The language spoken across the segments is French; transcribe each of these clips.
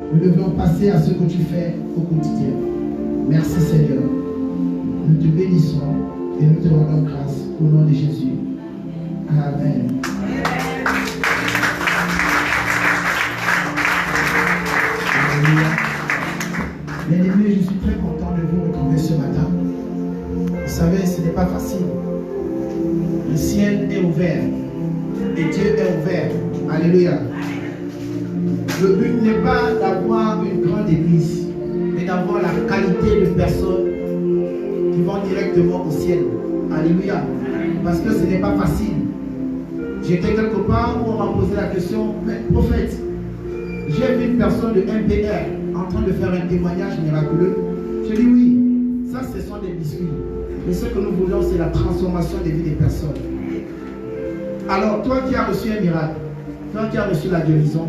Nous devons passer à ce que tu fais au quotidien. Merci Seigneur. Nous te bénissons et nous te rendons grâce au nom de Jésus. Amen. Bien-aimés, je suis très content de vous retrouver ce matin. Vous savez, ce n'est pas facile. Le ciel est ouvert et Dieu est ouvert. Alléluia. Le but n'est pas d'avoir une grande église, mais d'avoir la qualité de personnes qui vont directement au ciel. Alléluia. Parce que ce n'est pas facile. J'étais quelque part où on m'a posé la question, mais prophète, j'ai vu une personne de MPR en train de faire un témoignage miraculeux. Je dis oui, ça ce sont des biscuits. Mais ce que nous voulons, c'est la transformation des vies des personnes. Alors, toi qui as reçu un miracle, toi qui as reçu la guérison,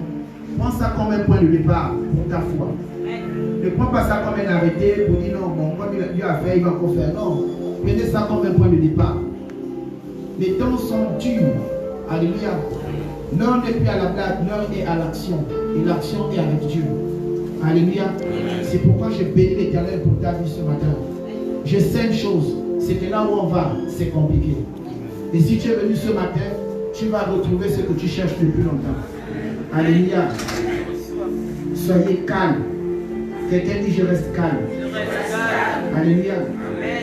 prends ça comme un point de départ pour ta foi. Ne prends pas ça comme un arrêté pour dire non, bon, comme Dieu a fait, il va encore faire. Non, prenez ça comme un point de départ. Les temps sont durs. Alléluia. L'heure n'est plus à la blague, l'heure est à l'action. Et l'action est avec Dieu. Alléluia. C'est pourquoi je bénis l'Éternel pour ta vie ce matin. Je sais une chose, c'est que là où on va, c'est compliqué. Et si tu es venu ce matin, tu vas retrouver ce que tu cherches depuis longtemps. Alléluia. Soyez calme. Quelqu'un dit je reste calme. Alléluia.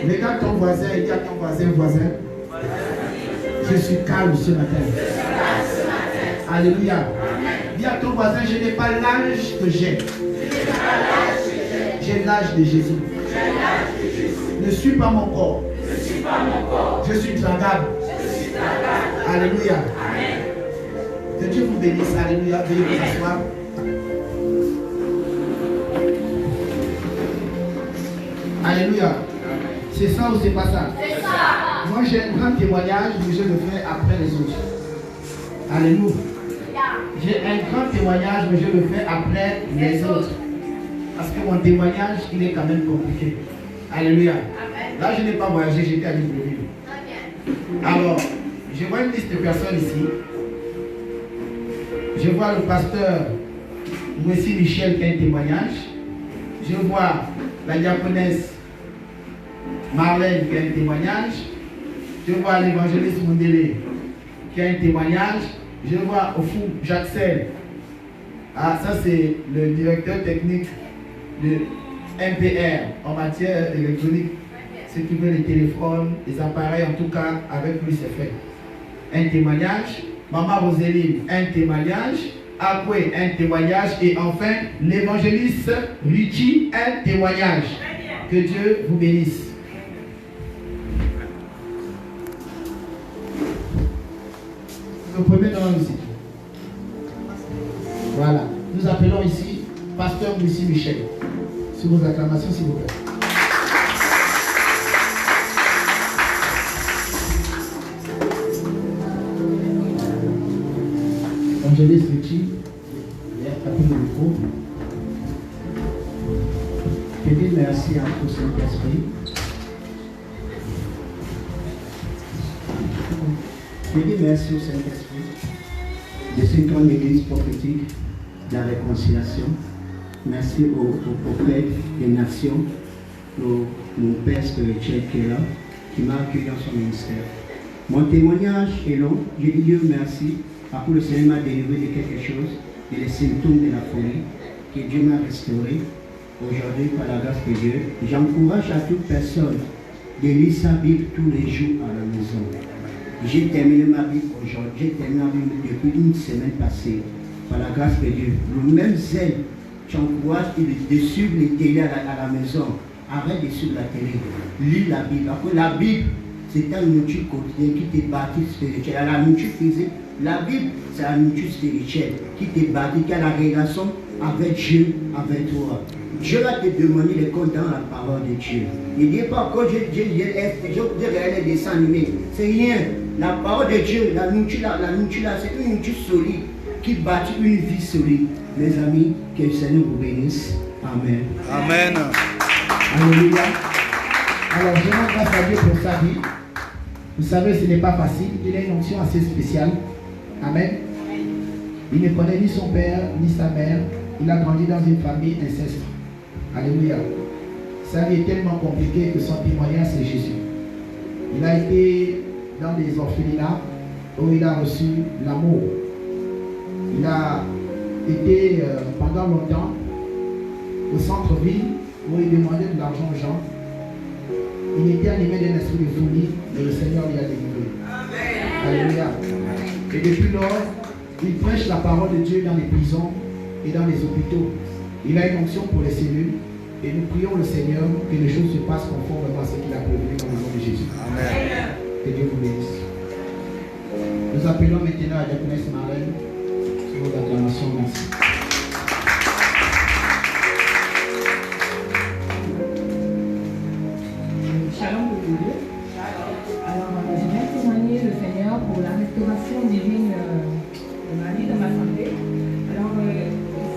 Regarde ton voisin et dis à ton voisin, je suis calme ce matin. Alléluia. Dis à ton voisin, je n'ai pas l'âge que j'ai. J'ai l'âge de Jésus. Ne suis pas mon corps. Je suis dragable. Alléluia. Que Dieu vous bénisse. Alléluia. Veuillez vous asseoir. Alléluia. C'est ça ou c'est pas ça? C'est ça. Moi j'ai un grand témoignage, mais je le fais après les autres. Alléluia. J'ai un grand témoignage, mais je le fais après les autres. Parce que mon témoignage, il est quand même compliqué. Alléluia. Là, je n'ai pas voyagé, j'étais à Libreville. Alors, je vois une liste de personnes ici. Je vois le pasteur Moïse Michel qui a un témoignage. Je vois la diaconesse Marlène qui a un témoignage. Je vois l'évangéliste Mondele qui a un témoignage. Je vois au fond Jacques-Sel. Ah, ça c'est le directeur technique de MPR en matière électronique. Ce qui veut les téléphones, les appareils, en tout cas, avec lui c'est fait. Un témoignage. Maman Roséline, un témoignage. Akwe, un témoignage. Et enfin, l'évangéliste Richie, un témoignage. Que Dieu vous bénisse. Le premier dans la musique. Voilà. Nous appelons ici Pasteur Moïse Michel. Sur vos acclamations, s'il vous plaît. Angéliste Richie, appuyez le micro. Je dis merci à tout Saint-Esprit. Je dis merci au Saint-Esprit de cette grande église prophétique de la réconciliation. Merci aux prophètes des nations, mon père spirituel qui est là, qui m'a accueilli dans son ministère. Mon témoignage est long. Je dis Dieu merci. Parce que le Seigneur m'a délivré de quelque chose, des symptômes de la folie, que Dieu m'a restauré. Aujourd'hui, par la grâce de Dieu, j'encourage à toute personne de lire sa Bible tous les jours à la maison. J'ai terminé ma Bible aujourd'hui, j'ai terminé ma Bible depuis une semaine passée, par la grâce de Dieu. Le même zèle, j'encourage de suivre les télés à la maison. Arrête de suivre la télé, lis la Bible. Parce que la Bible, c'est un outil quotidien qui te bâtit spirituel. La nourriture physique, la Bible, c'est la nourriture spirituelle qui te bâtit, qui a la relation avec Dieu, avec toi. Dieu va te demander les comptes dans la parole de Dieu. Il ne dit pas que j'ai regardé des dessins animés. C'est rien. La parole de Dieu, la nourriture là, c'est une nourriture solide qui bâtit une vie solide. Mes amis, que le Seigneur vous bénisse. Amen. Amen. Alléluia. Alors, je rends grâce à Dieu pour sa vie. Vous savez, ce n'est pas facile. Il a une onction assez spéciale. Amen. Il ne connaît ni son père, ni sa mère. Il a grandi dans une famille inceste. Alléluia. Sa vie est tellement compliquée que son témoignage, c'est Jésus. Il a été dans des orphelinats où il a reçu l'amour. Il a été pendant longtemps au centre-ville où il demandait de l'argent aux gens. Il était animé d'un esprit de folie, mais le Seigneur lui a délivré. Alléluia. Et depuis lors, il prêche la parole de Dieu dans les prisons et dans les hôpitaux. Il a une onction pour les cellules et nous prions le Seigneur que les choses se passent conformément à ce qu'il a prévu dans le nom de Jésus. Amen. Que Dieu vous bénisse. Nous appelons maintenant à Diaconesse Marlène sur vos acclamations. Merci. Shalom de Dieu. Alors, je viens témoigner le Seigneur pour la restauration divine de ma vie, de ma santé. Alors,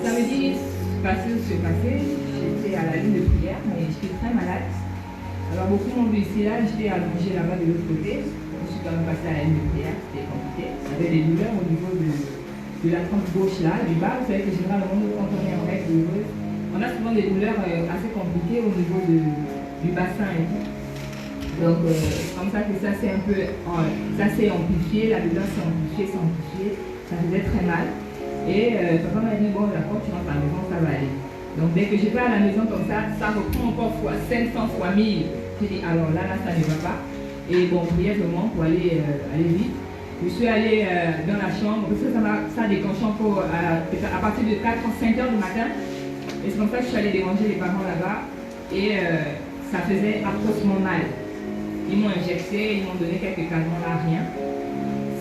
samedi passé, j'étais à la ligne de prière, mais j'étais très malade. Alors, beaucoup m'ont vu ici, là, j'étais allongée là-bas de l'autre côté. Je suis quand même passée à la ligne de prière, c'était compliqué. J'avais des douleurs au niveau de la tempe gauche là, du bas. Vous savez que généralement, quand on est en règle douloureuse, on a souvent des douleurs assez compliquées au niveau du bassin et tout. Donc, comme ça que ça s'est un peu, ça s'est amplifié, la douleur s'est amplifiée, ça faisait très mal. Et papa m'a dit, bon d'accord, tu rentres à la maison, ça va aller. Donc dès que je vais à la maison comme ça reprend encore fois 500 fois 1000. J'ai dit, alors là, ça ne va pas. Et bon, brièvement, pour aller vite, je suis allée dans la chambre, parce que ça déclenche encore à partir de 5 heures du matin. Et c'est comme ça que je suis allée déranger les parents là-bas. Et ça faisait atrocement mal. Ils m'ont injecté, ils m'ont donné quelques calmants là, rien.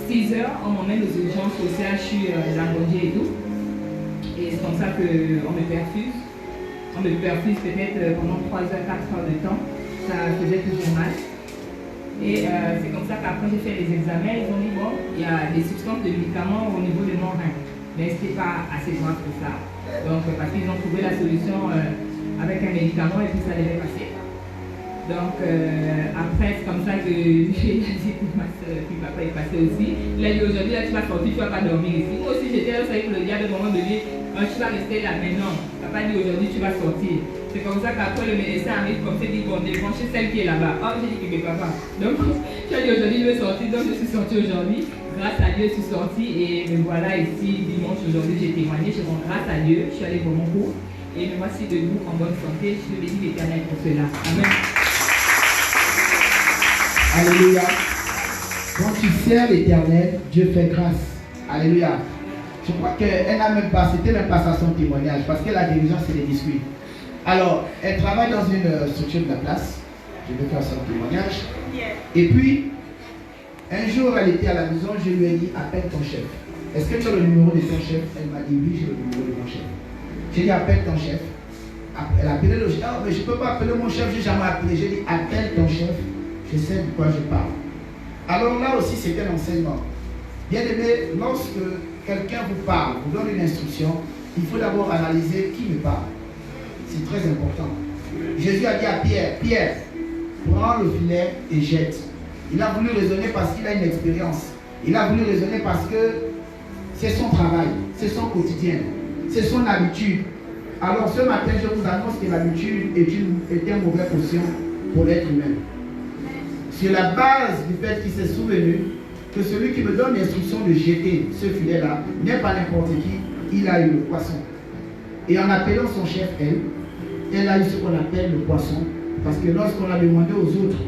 6 heures, on m'emmène aux urgences au CHU de la Gondier et tout. Et c'est comme ça qu'on me perfuse. On me perfuse peut-être pendant 3 heures, 4 heures de temps. Ça faisait toujours mal. Et c'est comme ça qu'après j'ai fait les examens, ils ont dit bon, il y a des substances de médicaments au niveau de mon rein. Mais ce n'était pas assez grave que ça. Donc parce qu'ils ont trouvé la solution avec un médicament et puis ça devait passer. Donc après c'est comme ça que j'ai dit que ma soeur, puis papa est passé aussi. Il a dit aujourd'hui là tu vas sortir, tu ne vas pas dormir ici. Moi aussi j'étais là, que le diable à un moment donné, tu vas rester là maintenant. Papa dit aujourd'hui tu vas sortir. C'est comme ça qu'après le médecin arrive comme ça, dit bon débranchez celle qui est là-bas. Oh j'ai dit que papa. Donc tu as dit aujourd'hui je vais sortir, donc je suis sortie aujourd'hui. Grâce à Dieu je suis sortie et me voilà ici dimanche aujourd'hui j'ai témoigné, je rends grâce à Dieu, je suis allée pour mon cours et me voici debout en bonne santé. Je te bénis l'Éternel pour cela. Amen. Alléluia. Quand tu sers l'Éternel, Dieu fait grâce. Alléluia. Je crois qu'elle n'a même pas, c'était même pas ça son témoignage, parce que la dirigeance, c'est des biscuits. Alors, elle travaille dans une structure de la place. Je vais faire son témoignage. Et puis, un jour, elle était à la maison, je lui ai dit, appelle ton chef. Est-ce que tu as le numéro de ton chef? Elle m'a dit, oui, j'ai le numéro de mon chef. J'ai dit, appelle ton chef. Elle a appelé le chef. Ah, mais je ne peux pas appeler mon chef, je n'ai jamais appelé. J'ai dit, appelle ton chef. Je sais de quoi je parle. Alors là aussi, c'est un enseignement. Bien aimé, lorsque quelqu'un vous parle, vous donne une instruction, il faut d'abord analyser qui me parle. C'est très important. Jésus a dit à Pierre, Pierre, prends le filet et jette. Il a voulu raisonner parce qu'il a une expérience. Il a voulu raisonner parce que c'est son travail, c'est son quotidien, c'est son habitude. Alors ce matin, je vous annonce que l'habitude est une mauvaise potion pour l'être humain. Sur la base du fait qu'il s'est souvenu que celui qui me donne l'instruction de jeter ce filet-là n'est pas n'importe qui, il a eu le poisson. Et en appelant son chef, elle a eu ce qu'on appelle le poisson. Parce que lorsqu'on a demandé aux autres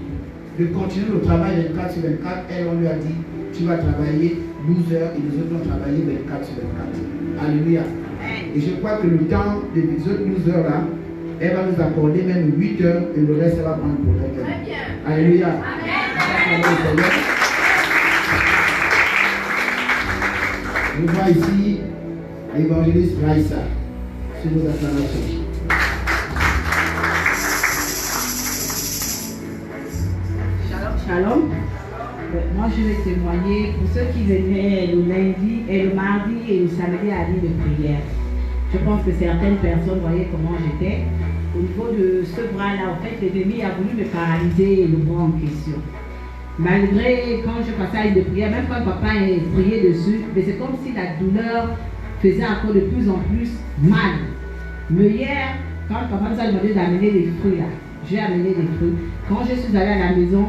de continuer le travail 24 sur 24, elle, on lui a dit, tu vas travailler 12 heures et les autres vont travailler 24 sur 24. Alléluia. Et je crois que le temps des autres 12 heures là, elle va nous accorder même 8 heures et le reste, elle va prendre pour elle. Très bien. Alléluia. Amen. Je vois ici l'évangéliste Raïssa sur nos acclamations. Shalom. Moi, je vais témoigner pour ceux qui venaient le lundi et le mardi et le samedi à la nuit de prière. Je pense que certaines personnes voyaient comment j'étais. Au niveau de ce bras-là, en fait, l'ennemi a voulu me paralyser le bras en question. Malgré quand je passais à une de prière, même quand papa priait dessus, mais c'est comme si la douleur faisait encore de plus en plus mal. Mais hier, quand papa nous a demandé d'amener des fruits là, j'ai amené des fruits. Quand je suis allée à la maison,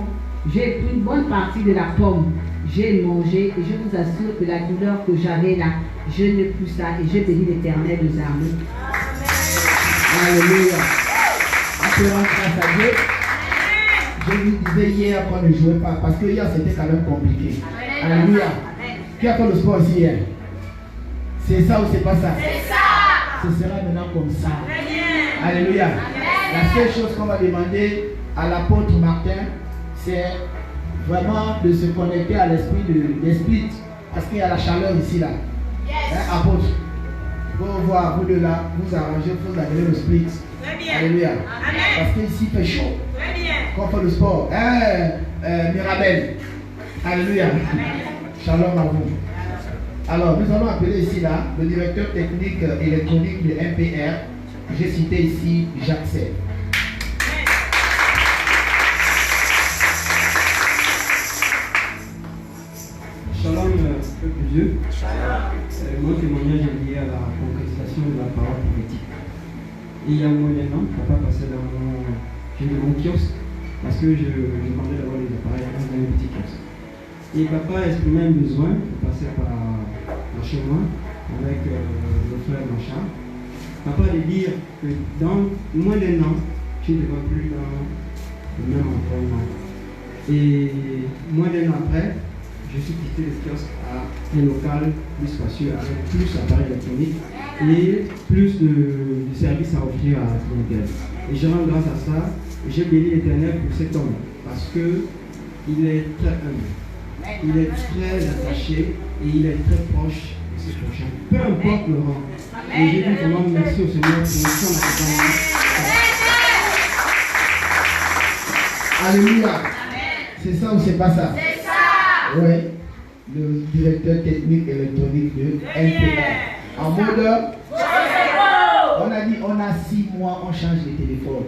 j'ai pris une bonne partie de la pomme. J'ai mangé et je vous assure que la douleur que j'avais là, je n'ai plus ça et je bénis l'Éternel des armées. Alléluia. Appelons grâce à Dieu. Je vous disais hier qu'on ne jouait pas parce que hier c'était quand même compliqué. Alléluia. Qui a fait le sport ici hier? C'est ça ou c'est pas ça? C'est ça. Ce sera maintenant comme ça. Alléluia. La seule chose qu'on va demander à l'apôtre Martin, c'est vraiment de se connecter à l'esprit des splits. Parce qu'il y a la chaleur ici là. Apôtre, vous voir, vous de là, vous arrangez, vous amenez le split. Alléluia. Parce qu'ici il fait chaud. Quand on fait le sport. Mirabel. Alléluia. Shalom à vous. Alors, nous allons appeler ici là le directeur technique électronique de MPR. J'ai cité ici Jacques Serre. Shalom, peuple de Dieu. Mon témoignage est lié à la concrétisation de la parole prophétique. Et il y a moins d'un an, papa passait dans mon kiosque parce que je demandais d'avoir des appareils dans un petit kiosque. Et papa exprimait un besoin de passer par chez moi avec le frère Blanchard. Papa de dire que dans moins d'un an, tu ne vas plus dans le même environnement. Et moins d'un an après, je suis quitté le kiosque à un local plus spacieux avec plus d'appareils électroniques et plus de services à offrir à la clientèle. Et je rends grâce à ça et j'ai béni l'Éternel pour cet homme parce qu'il est très humble, il est très attaché et il est très proche de ses prochains. Peu importe le rang. Et j'ai dit vraiment merci au Seigneur pour son accompagnement. Alléluia. C'est ça ou c'est pas ça? C'est ça. Oui. Le directeur technique électronique de MPR. En mode, on a dit on a 6 mois, on change les téléphones.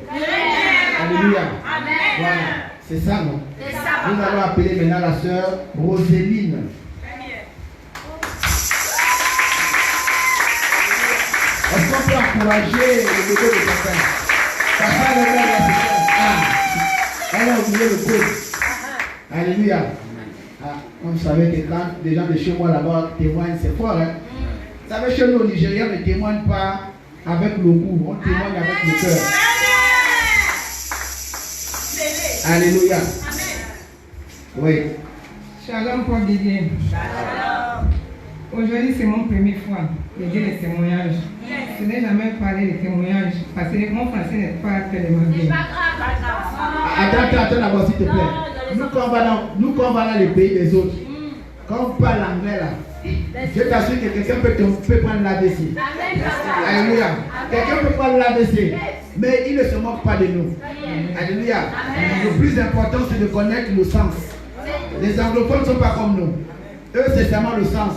Alléluia. Voilà. C'est ça, non? C'est ça. Nous allons appeler maintenant la sœur Roséline. Est-ce qu'on peut encourager le bébé de papa? Papa le père la sœur. Elle a oublié le code. Alléluia. Vous savez que quand des gens de chez moi là-bas témoignent, c'est fort. Hein? Vous savez, chez nous au Nigeria, on ne témoigne pas avec le goût, on témoigne avec le cœur. Alléluia. Oui. Shalom, pour Didier. Aujourd'hui, c'est mon première fois de dire les témoignages. Je n'ai jamais parlé de témoignages parce que mon français n'est pas tellement bien. Attends d'abord, s'il te plaît. Nous, quand on va dans les pays des autres, quand on parle anglais là, je t'assure que quelqu'un peut prendre l'AVC. Alléluia. Quelqu'un peut prendre l'AVC, mais il ne se moque pas de nous. Alléluia. Le plus important, c'est de connaître le sens. Les anglophones ne sont pas comme nous. Eux, c'est seulement le sens.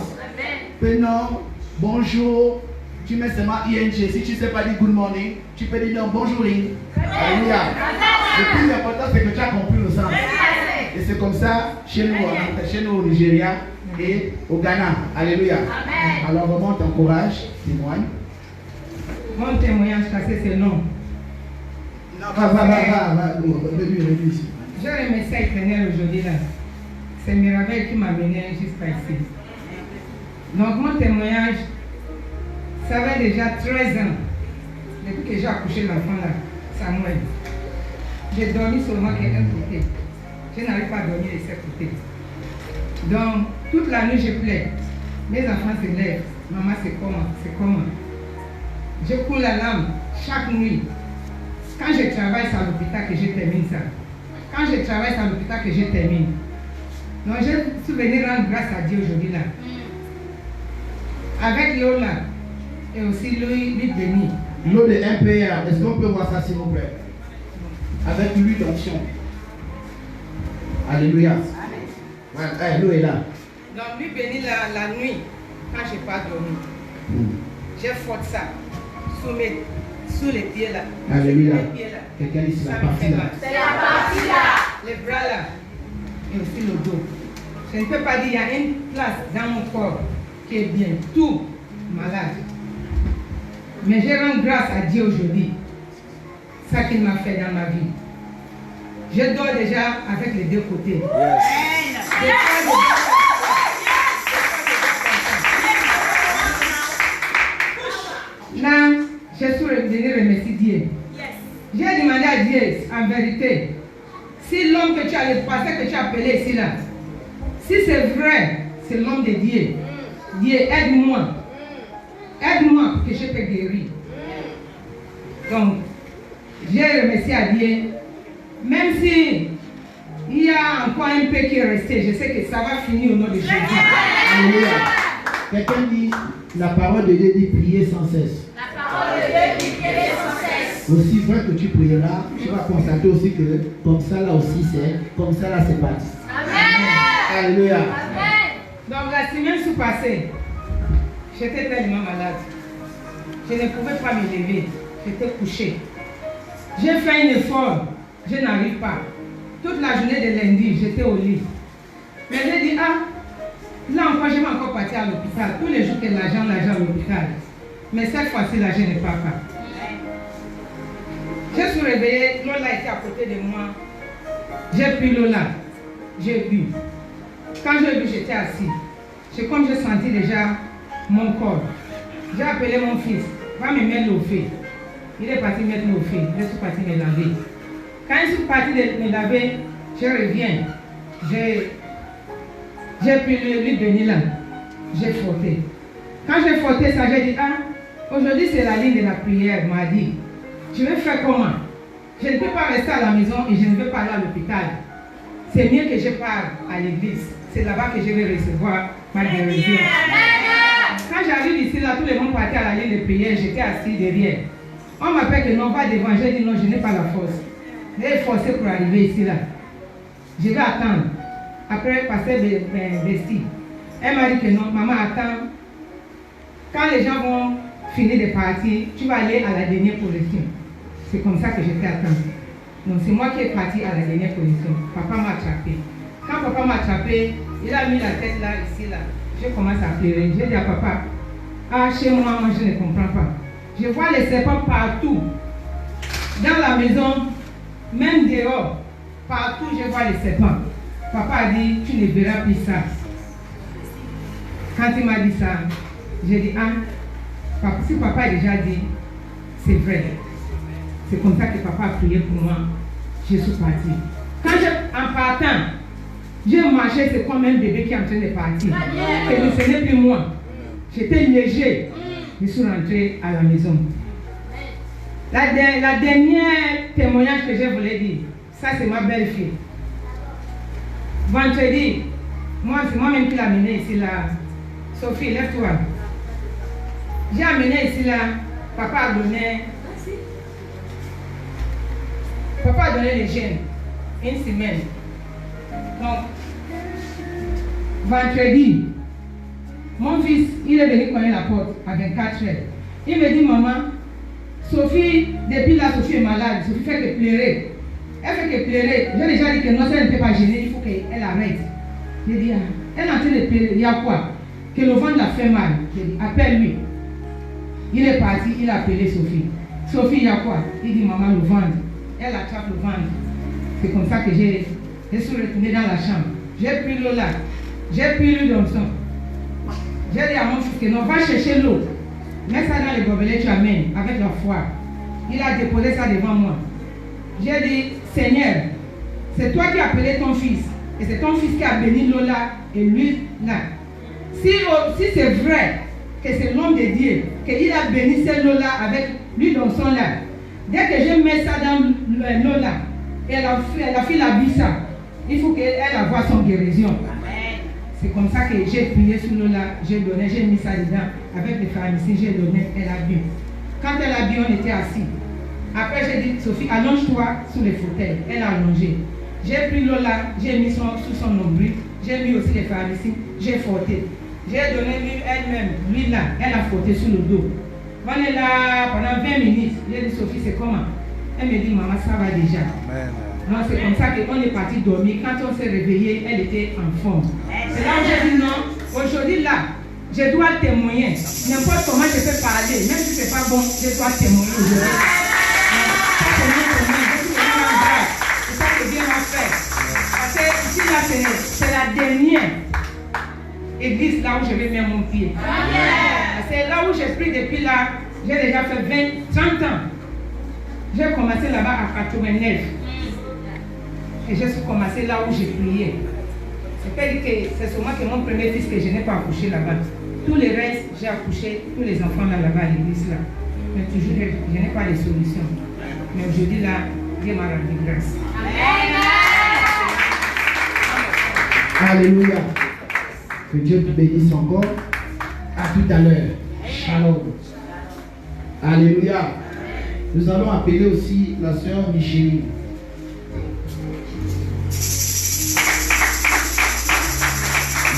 Prénom, bonjour, tu mets seulement ING. Si tu ne sais pas dire good morning, tu peux dire non, bonjour. Alléluia. Le plus important, c'est que tu as compris le sens. Et c'est comme ça chez nous au Nigeria et au Ghana. Alléluia. Alors vraiment, t'encourage, témoigne. Mon témoignage, parce que c'est long. Va, réduis ici. Je remercie l'Éternel aujourd'hui là. C'est Mirabel qui m'a mené jusqu'à ici. Donc mon témoignage, ça va déjà 13 ans depuis que j'ai accouché l'enfant là, Samuel. J'ai dormi seulement d'un côté. Je n'arrive pas à dormir de ce côté. Donc toute la nuit je pleure. Mes enfants se lèvent. Maman, c'est comment? Je coule la larme chaque nuit. Quand je travaille, c'est à l'hôpital que je termine ça. Quand je travaille, c'est à l'hôpital que je termine. Donc je suis venu rendre grâce à Dieu aujourd'hui là. Avec l'eau là, et aussi l'huile bénie. L'eau de MPR, est-ce qu'on peut voir ça s'il vous plaît? Avec l'huile d'onction. Alléluia. Voilà, l'eau est là. Donc l'huile bénie la nuit, quand je n'ai pas dormi. J'ai frotté ça sous les pieds là. Alléluia. Les pieds là. Quelqu'un dit c'est la Ça me partie fait là. mal. C'est la partie là. Les bras là. Et aussi le dos. Je ne peux pas dire, il y a une place dans mon corps qui est bien. Tout. malade. Mais je rends grâce à Dieu aujourd'hui. Ça qu'il m'a fait dans ma vie. Je dors déjà avec les deux côtés. Là, je suis venu remercier Dieu. J'ai demandé à Dieu, en vérité, si l'homme que tu as, le pasteur que tu as appelé ici là, si c'est vrai, c'est l'homme de Dieu. Dieu, aide-moi. Aide-moi pour que je puisse guérir. Donc, j'ai remercié à Dieu. Même si il y a encore un peu qui est resté, je sais que ça va finir au nom de Jésus. Alléluia. Quelqu'un dit, la parole de Dieu dit prier sans cesse. La parole de Dieu dit prier sans cesse. Aussi vrai que tu prieras, tu vas constater aussi que comme ça là aussi c'est, comme ça là c'est parti. Amen. Alléluia. Amen. Donc la semaine passée, j'étais tellement malade. Je ne pouvais pas me lever. J'étais couchée. J'ai fait un effort. Je n'arrive pas. Toute la journée de lundi, j'étais au lit. Mais j'ai dit, là encore, je vais encore partir à l'hôpital. Tous les jours que l'argent à l'hôpital. Mais cette fois-ci, là, je ne pars pas. Je suis réveillée, Lola était à côté de moi. J'ai pris Lola. J'ai bu. Quand j'ai bu, j'étais assis. C'est comme je sentis déjà mon corps. J'ai appelé mon fils. Va me mettre l'eau fait. Il est parti mettre l'eau fait. Je suis parti me laver. Quand je suis parti me laver, je reviens. J'ai pris l'huile de Nila. J'ai frotté. Quand j'ai frotté ça, j'ai dit, aujourd'hui c'est la ligne de la prière, m'a dit. Je vais faire comment? Je ne peux pas rester à la maison et je ne veux pas aller à l'hôpital. C'est mieux que je parte à l'église. C'est là-bas que je vais recevoir ma guérison. Quand j'arrive ici, là, tout le monde partait à la ligne de prière. J'étais assis derrière. On m'appelle que non, va devant. J'ai dit non, je n'ai pas la force. J'ai forcé pour arriver ici, là. Je vais attendre. Après, passer vestir. Elle m'a dit que non, maman, attends. Quand les gens vont finir de partir, tu vas aller à la dernière position. C'est comme ça que j'étais attendue. Donc c'est moi qui est parti à la dernière position. Papa m'a attrapé. Quand papa m'a attrapé, il a mis la tête là, ici, là. Je commence à pleurer. J'ai dit à papa, chez moi, je ne comprends pas. Je vois les serpents partout. Dans la maison, même dehors, partout je vois les serpents. Papa a dit, tu ne verras plus ça. Quand il m'a dit ça, j'ai dit, papa, si papa a déjà dit, c'est vrai. C'est comme ça que papa a prié pour moi. Je suis partie. En partant, j'ai marché, c'est comme un bébé qui est en train de partir. Ce n'est plus moi. J'étais léger. Je suis rentrée à la maison. La dernière témoignage que je voulais dire, ça c'est ma belle-fille. Vendredi, c'est moi-même qui l'ai amenée ici là. Sophie, lève-toi. J'ai amené ici là, papa a donné les gènes, une semaine. Donc, vendredi, mon fils, il est venu cogner la porte à 24 heures. Il me dit, maman, Sophie, depuis là, Sophie est malade. Sophie fait que pleurer. Elle fait que pleurer. J'ai déjà dit que non, ça ne peut pas gêner, il faut qu'elle arrête. J'ai dit, elle est en train de pleurer. Il y a quoi? Que le ventre la fait mal. J'ai dit, appelle-lui. Il est parti, il a appelé Sophie. Sophie, il y a quoi? Il dit, maman, le ventre. Elle attrape le ventre. C'est comme ça que je suis retournée dans la chambre. J'ai pris l'eau là. J'ai pris l'eau dans le sang. J'ai dit à mon fils que non, va chercher l'eau. Mets ça dans le gobelet, tu amènes avec la foi. Il a déposé ça devant moi. J'ai dit, Seigneur, c'est toi qui as appelé ton fils. Et c'est ton fils qui a béni l'eau là et lui là. Si c'est vrai que c'est l'homme de Dieu, qu'il a béni cette eau là avec lui dans son là, dès que je mets ça dans l'eau là, et la fille a vu ça, il faut qu'elle voie son guérison. C'est comme ça que j'ai prié sur l'eau là, j'ai donné, j'ai mis ça dedans. Avec les pharmacies, j'ai donné, elle a bu. Quand elle a bu, on était assis. Après, j'ai dit, Sophie, allonge-toi sur les fauteuils. Elle a allongé. J'ai pris l'eau là, j'ai mis sous son nombril, j'ai mis aussi les pharmacies, j'ai frotté. J'ai donné l'huile elle-même, l'huile là, elle a frotté sur le dos. On est là pendant 20 minutes. J'ai dit, Sophie, c'est comment? Elle me dit, maman, ça va déjà. Amen. Non, c'est comme ça qu'on est parti dormir. Quand on s'est réveillé, elle était en forme. C'est là où j'ai dit non. Aujourd'hui, là, Je dois témoigner. N'importe comment je peux parler, même si ce n'est pas bon, je dois témoigner aujourd'hui. C'est ça que Dieu m'a fait. Parce que ici, là, c'est la dernière église là où je vais mettre mon pied. C'est là où j'ai pris depuis là, j'ai déjà fait 30 ans. J'ai commencé là-bas à 89. Et j'ai commencé là où j'ai prié. C'est-à-dire que c'est seulement que mon premier fils que je n'ai pas accouché là-bas. Tous les restes, j'ai accouché tous les enfants là-bas à l'église là. Mais toujours, je n'ai pas de solution. Mais aujourd'hui là, Dieu m'a rendu grâce. Alléluia. Que Dieu te bénisse encore. À tout à l'heure. Shalom. Alléluia. Nous allons appeler aussi la sœur Micheline.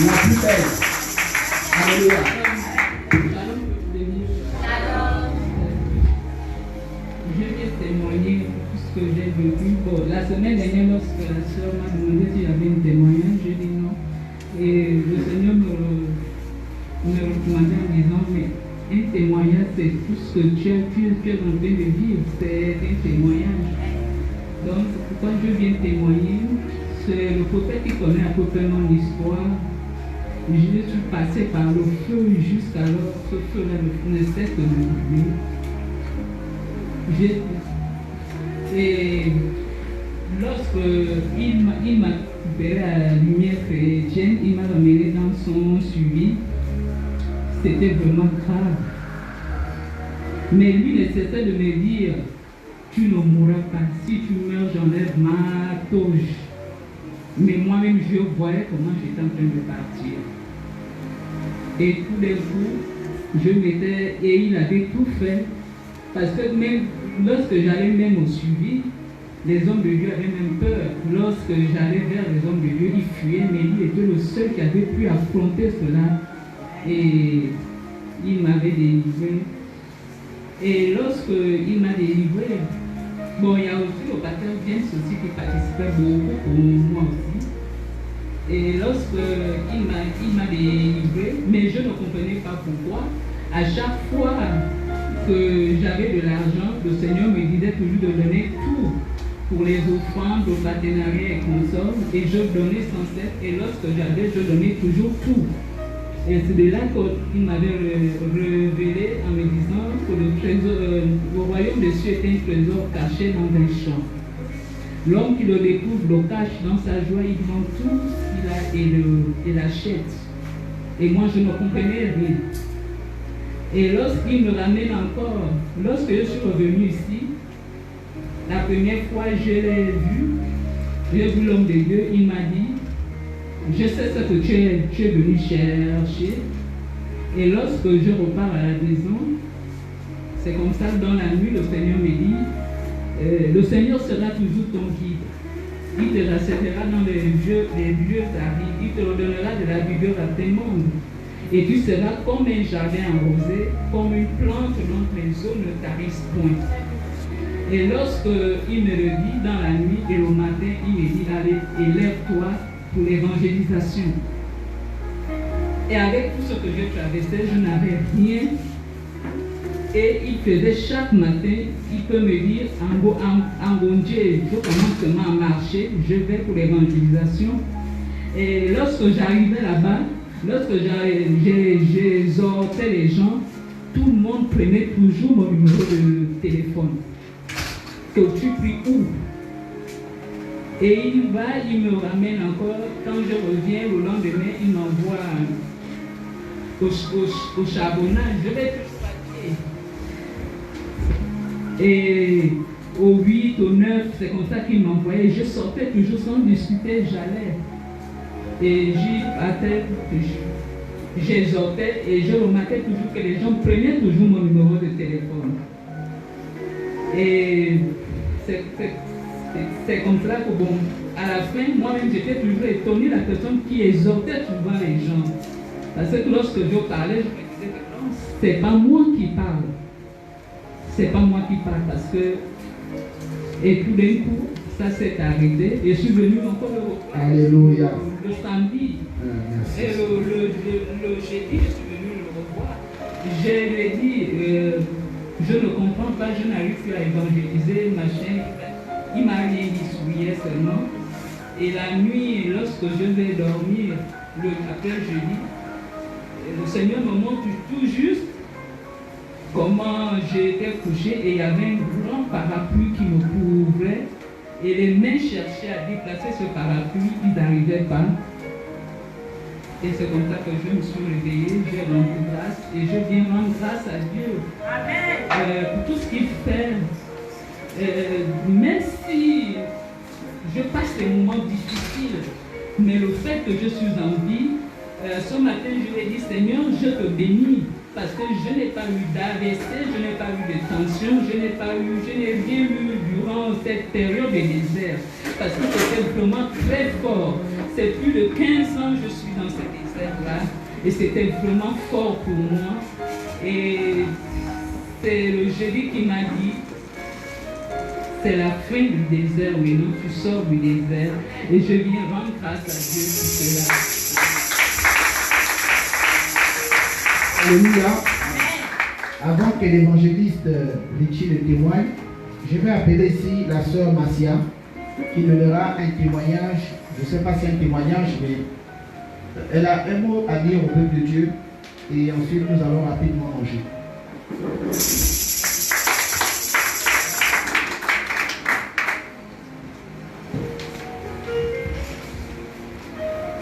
La plus belle. Alléluia. Je vais témoigner tout ce que j'ai vécu. Bon, la semaine dernière, lorsque la soeur m'a demandé s'il y avait un témoignage, j'ai dit non. Et le Seigneur me recommandait en disant, mais un témoignage, c'est tout ce que tu es en train de vivre, c'est un témoignage. Donc, quand je viens témoigner, c'est le prophète qui connaît à peu près mon histoire. Je suis passé par le feu jusqu'alors ce feu-là ne cesse de me brûler. Et lorsque il m'a récupéré à la lumière chrétienne, il m'a ramené dans son suivi. C'était vraiment grave. Mais lui ne cessait de me dire, tu ne mourras pas. Si tu meurs, j'enlève ma toge. Mais moi-même, je voyais comment j'étais en train de partir. Et tout d'un coup, je m'étais... Et il avait tout fait. Parce que même lorsque j'allais même au suivi, les hommes de Dieu avaient même peur. Lorsque j'allais vers les hommes de Dieu, ils fuyaient, mais lui était le seul qui avait pu affronter cela. Et il m'avait délivré. Et lorsqu'il m'a délivré, bon, il y a aussi le pasteur James aussi qui participait beaucoup pour moi aussi. Et lorsqu'il m'a délivré, mais je ne comprenais pas pourquoi, à chaque fois que j'avais de l'argent, le Seigneur me disait toujours de donner tout pour les offrandes, le partenariat et consorts, et je donnais sans cesse, et lorsque j'avais, je donnais toujours tout. Et c'est de là qu'il m'avait révélé en me disant que le royaume des cieux est un trésor caché dans un champ. L'homme qui le découvre le cache dans sa joie, il vend tout ce qu'il a et l'achète. Et moi, je ne comprenais rien. Et lorsqu'il me ramène encore, lorsque je suis revenu ici, la première fois je l'ai vu, j'ai vu l'homme de Dieu, il m'a dit, je sais ce que tu es venu chercher. Et lorsque je repars à la maison, c'est comme ça, dans la nuit, le Seigneur me dit, le Seigneur sera toujours ton guide. Il te rassemblera dans les lieux arides. Il te redonnera de la vigueur à tes membres. Et tu seras comme un jardin arrosé, comme une plante dont les eaux ne tarissent point. Et lorsqu'il me le dit dans la nuit et le matin, il me dit, allez, élève-toi pour l'évangélisation. Et avec tout ce que je traversais, je n'avais rien. Et il faisait chaque matin, il peut me dire, en Gondier, je commence seulement à marcher, je vais pour l'évangélisation. Et lorsque j'arrivais là-bas, lorsque j'exhortais les gens, tout le monde prenait toujours mon numéro de téléphone. Que tu pries où? Et il me ramène encore. Quand je reviens le lendemain, il m'envoie au charbonnage. Je vais toujours à pied. Et au 8, au 9, c'est comme ça qu'il m'envoyait. Je sortais toujours sans discuter, j'allais. Et j'y partais, j'exhortais et je remarquais toujours que les gens prenaient toujours mon numéro de téléphone. Et c'est comme ça que, bon, à la fin, moi-même, j'étais toujours étonné la personne qui exhortait souvent les gens. Parce que lorsque je parlais, je me disais que non, c'est pas moi qui parle. C'est pas moi qui parle parce que. Et tout d'un coup, ça s'est arrêté et je suis venu encore le samedi. Et le jeudi, je suis venu revoir. Je lui ai dit, je ne comprends pas, je n'arrive plus à évangéliser, machin. Il m'a rien dit souillé seulement. Et la nuit, lorsque je vais dormir, après jeudi, le Seigneur me montre tout juste comment j'étais couché et il y avait un grand parapluie qui me couvrait et les mains cherchaient à déplacer ce parapluie, ils n'arrivaient pas. Et c'est comme ça que je me suis réveillée, j'ai rendu grâce et je viens rendre grâce à Dieu pour tout ce qu'il fait. Même si je passe des moments difficiles, mais le fait que je suis en vie, ce matin je lui ai dit Seigneur, je te bénis parce que je n'ai pas eu d'AVC, je n'ai pas eu de tension, je n'ai rien eu durant cette période de désert parce que c'était vraiment très fort. C'est plus de 15 ans que je suis dans ce désert-là et c'était vraiment fort pour moi. Et c'est le jeudi qui m'a dit c'est la fin du désert, mais non, tu sors du désert. Et je viens rendre grâce à Dieu pour cela. Alléluia. Avant que l'évangéliste Richie le témoigne, je vais appeler ici la sœur Massia qui nous donnera un témoignage. Je ne sais pas si c'est un témoignage, mais elle a un mot à dire au peuple de Dieu. Et ensuite, nous allons rapidement manger.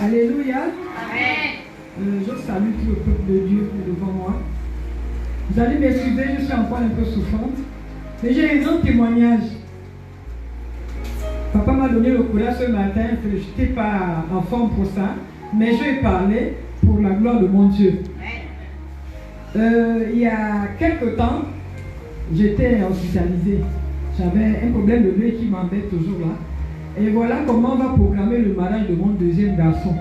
Alléluia. Amen. Je salue tout le peuple de Dieu qui est devant moi. Vous allez m'excuser, je suis encore un peu souffrante. Mais j'ai un grand témoignage. Papa m'a donné le courage ce matin, que je n'étais pas en forme pour ça. Mais je vais parler pour la gloire de mon Dieu. Il y a quelque temps, j'étais hospitalisée. J'avais un problème de l'œil qui m'embête toujours là. Et voilà comment on va programmer le mariage de mon deuxième garçon.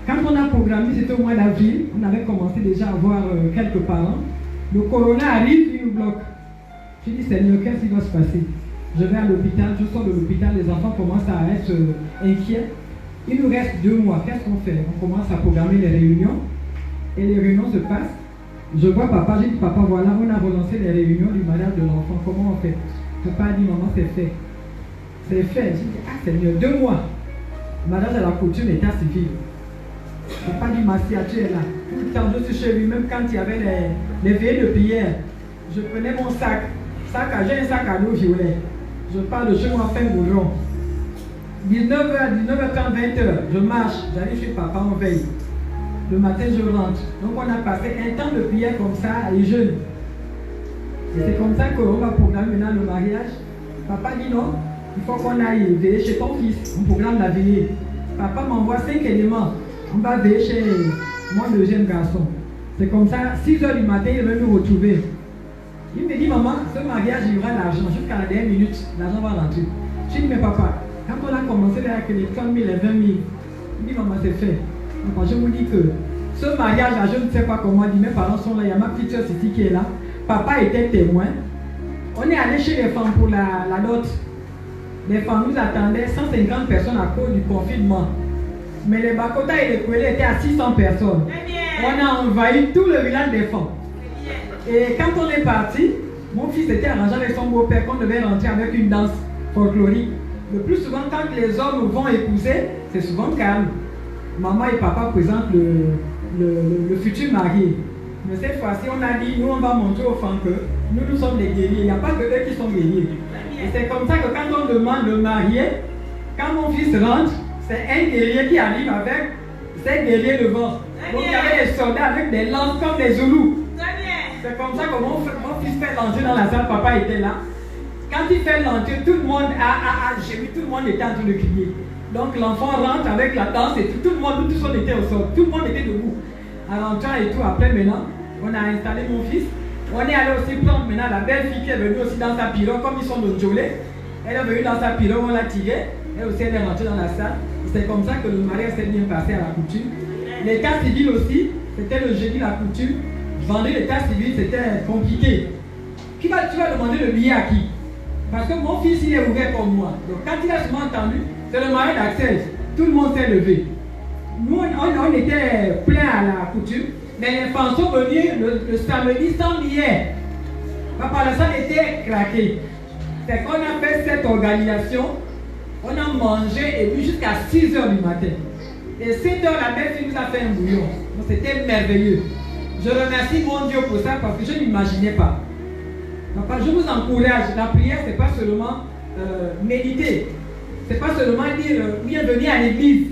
Quand on a programmé, c'était au mois d'avril, on avait commencé déjà à voir quelques parents. Le corona arrive, il nous bloque. Je dis, Seigneur, qu'est-ce qui va se passer? Je vais à l'hôpital, je sors de l'hôpital, les enfants commencent à être inquiets. Il nous reste 2 mois, qu'est-ce qu'on fait? On commence à programmer les réunions. Et les réunions se passent. Je vois papa, j'ai dit, papa, voilà, on a relancé les réunions du mariage de l'enfant. Comment on fait? Papa a dit, maman, c'est fait. C'est fait. J'ai dit, ah Seigneur, 2 mois. Mariage à la coutume, état civil. Papa dit, Massia, tu es là. Tout le temps, je suis chez lui, même quand il y avait les veillées de prière. Je prenais mon sac. J'ai un sac à dos violet. Je pars de chez moi, fin boulon. 19h, 19h30, 20h, je marche. J'arrive chez papa, on veille. Le matin, je rentre. Donc, on a passé un temps de prière comme ça, et jeûne. Et c'est comme ça qu'on va programmer maintenant le mariage. Papa dit non, il faut qu'on aille veiller chez ton fils. On programme la veillée. Papa m'envoie 5 éléments. On va veiller chez mon deuxième garçon. C'est comme ça, 6h du matin, il va nous retrouver. Il me dit, maman, ce mariage, il y aura l'argent. Jusqu'à la dernière minute, l'argent va rentrer. Je dis, mais papa, quand on a commencé avec les 30 000 et 20 000, il dit, maman, c'est fait. Donc, je vous dis que ce mariage-là, je ne sais pas comment, dit, mes parents sont là, il y a ma petite soeur ici qui est là. Papa était témoin. On est allé chez les femmes pour la dot. Les femmes nous attendaient 150 personnes à cause du confinement. Mais les Bakota et les Kouélé étaient à 600 personnes. On a envahi tout le village des femmes. Et quand on est parti, mon fils était arrangé avec son beau-père qu'on devait rentrer avec une danse folklorique. Le plus souvent, quand les hommes vont épouser, c'est souvent calme. Maman et papa présentent le futur marié. Mais cette fois-ci, on a dit, nous on va montrer aux femmes que nous sommes des guerriers. Il n'y a pas que eux qui sont guerriers. Et c'est comme ça que quand on demande le marié, quand mon fils rentre, c'est un guerrier qui arrive avec ses guerriers devant. Donc il y avait des soldats avec des lances comme des Zoulous. C'est comme ça que mon fils fait l'entrée dans la salle, papa était là. Quand il fait l'entrée, tout le monde j'ai vu, tout le monde était en train de crier. Donc l'enfant rentre avec la danse et tout le monde, nous tous on était au sol, tout le monde était debout. En rentrant et tout, après maintenant, on a installé mon fils. On est allé aussi prendre maintenant la belle fille qui est venue aussi dans sa pirogue, comme ils sont de Djolé. Elle est venue dans sa pirogue, on l'a tirée. Elle aussi, elle est rentrée dans la salle. C'est comme ça que le mariage s'est bien passé à la coutume. L'état civil aussi, c'était le jeudi la coutume. Vendredi l'état civil, c'était compliqué. Tu vas demander le billet à qui? Parce que mon fils, il est ouvert comme moi. Donc quand il a souvent entendu, c'est le mariage d'Axel. Tout le monde s'est levé. Nous, on était plein à la coutume. Mais les enfants sont venus le samedi sans hier. Papa, la salle était craquée. C'est qu'on a fait cette organisation, on a mangé et puis jusqu'à 6 h du matin. Et 7 h, la mère nous a fait un bouillon. Donc c'était merveilleux. Je remercie mon Dieu pour ça parce que je n'imaginais pas. Papa, je vous encourage. La prière, ce n'est pas seulement méditer. Ce n'est pas seulement dire bienvenue à l'église.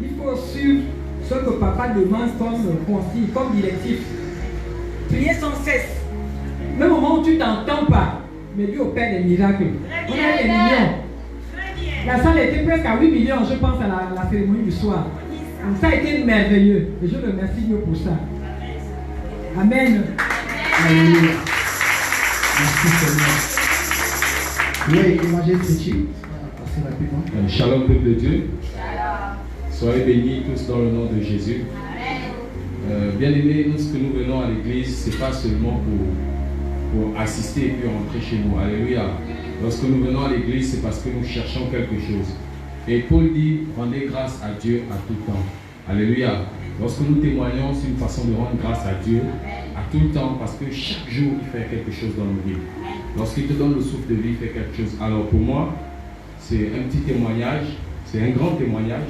Il faut suivre ce que papa demande comme consigne, comme directif. Prier sans cesse. Même au moment où tu t'entends pas, mais Dieu opère des miracles. On a des millions. La salle était presque à 8 millions, je pense, à la cérémonie du soir. Donc ça a été merveilleux. Et je remercie Dieu pour ça. Amen. Alléluia. Merci Seigneur. Oui, évangile Fritchi. Passez rapidement. Shalom, peuple de Dieu. Soyez bénis tous dans le nom de Jésus. Bien-aimés, nous, ce que nous venons à l'église, ce n'est pas seulement pour assister et puis rentrer chez nous. Alléluia. Lorsque nous venons à l'église, c'est parce que nous cherchons quelque chose. Et Paul dit, rendez grâce à Dieu à tout temps. Alléluia. Lorsque nous témoignons, c'est une façon de rendre grâce à Dieu à tout temps, parce que chaque jour, il fait quelque chose dans nos vies. Lorsqu'il te donne le souffle de vie, il fait quelque chose. Alors pour moi, c'est un petit témoignage, c'est un grand témoignage.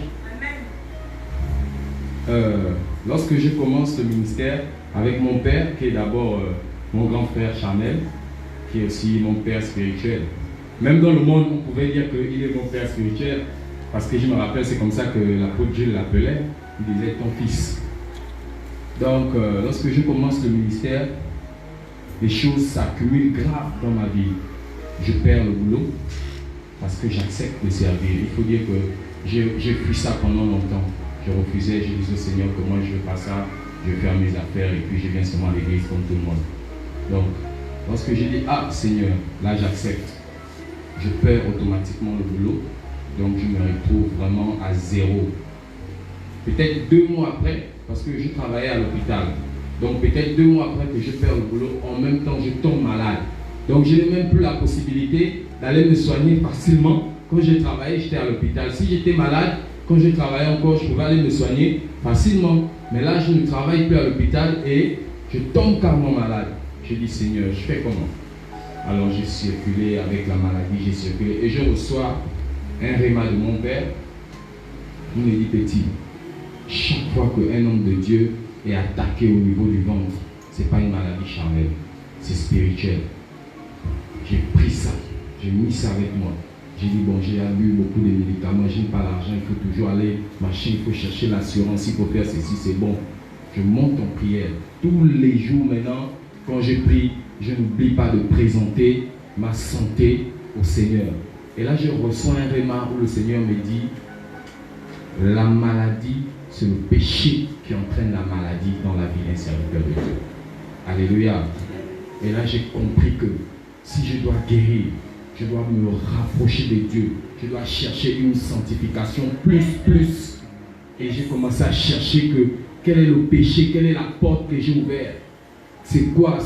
Lorsque je commence le ministère avec mon père, qui est d'abord mon grand frère charnel, qui est aussi mon père spirituel. Même dans le monde, on pouvait dire qu'il est mon père spirituel, parce que je me rappelle, c'est comme ça que l'apôtre Dieu l'appelait, il disait ton fils. Donc, lorsque je commence le ministère, les choses s'accumulent grave dans ma vie. Je perds le boulot, parce que j'accepte de servir. Il faut dire que j'ai fui ça pendant longtemps. Je refusais, je disais au Seigneur que moi je ne veux pas ça, je vais faire mes affaires et puis je viens seulement à l'église comme tout le monde. Donc, lorsque je dis, ah Seigneur, là j'accepte, je perds automatiquement le boulot, donc je me retrouve vraiment à zéro. Peut-être 2 mois après, parce que je travaillais à l'hôpital, donc peut-être 2 mois après que je perds le boulot, en même temps je tombe malade. Donc je n'ai même plus la possibilité d'aller me soigner facilement. Quand j'ai travaillé, j'étais à l'hôpital. Si j'étais malade, quand je travaillais encore, je pouvais aller me soigner facilement. Mais là, je ne travaille plus à l'hôpital et je tombe carrément malade. Je dis, Seigneur, je fais comment? Alors j'ai circulé avec la maladie, j'ai circulé et je reçois un rhéma de mon père. Il me dit, petit, chaque fois qu'un homme de Dieu est attaqué au niveau du ventre, ce n'est pas une maladie charnelle, c'est spirituel. J'ai pris ça, j'ai mis ça avec moi. J'ai dit, bon, j'ai bu beaucoup de médicaments, je n'ai pas l'argent, il faut toujours aller, machin, il faut chercher l'assurance, il faut faire ceci, c'est bon. Je monte en prière. Tous les jours maintenant, quand je prie, je n'oublie pas de présenter ma santé au Seigneur. Et là, je reçois un rhéma où le Seigneur me dit, la maladie, c'est le péché qui entraîne la maladie dans la vie d'un serviteur de Dieu. Alléluia. Et là, j'ai compris que si je dois guérir, je dois me rapprocher de Dieu. Je dois chercher une sanctification plus. Et j'ai commencé à chercher quel est le péché, quelle est la porte que j'ai ouverte. C'est quoi?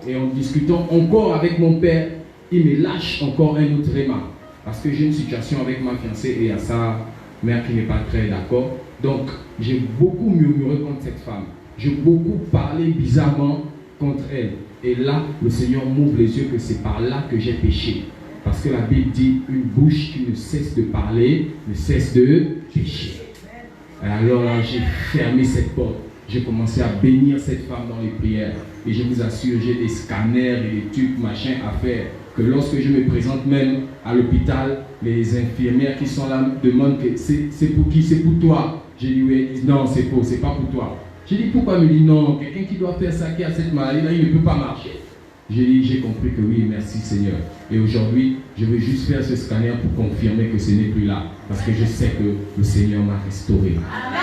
Et en discutant encore avec mon père, il me lâche encore un autre rhéma. Parce que j'ai une situation avec ma fiancée et à sa mère qui n'est pas très d'accord. Donc, j'ai beaucoup murmuré contre cette femme. J'ai beaucoup parlé bizarrement contre elle. Et là, le Seigneur m'ouvre les yeux que c'est par là que j'ai péché. Parce que la Bible dit, une bouche qui ne cesse de parler, ne cesse de pécher. Et alors là, j'ai fermé cette porte. J'ai commencé à bénir cette femme dans les prières. Et je vous assure, j'ai des scanners et des trucs, machin à faire. Que lorsque je me présente même à l'hôpital, les infirmières qui sont là me demandent que c'est pour qui? C'est pour toi. J'ai dit oui, ils disent non, c'est faux, c'est pas pour toi. J'ai dit pourquoi? Il me dit non, quelqu'un qui doit faire ça, qui a cette maladie-là, il ne peut pas marcher. J'ai dit, j'ai compris que oui, merci Seigneur. Et aujourd'hui, je vais juste faire ce scanner pour confirmer que ce n'est plus là. Parce que je sais que le Seigneur m'a restauré. Amen.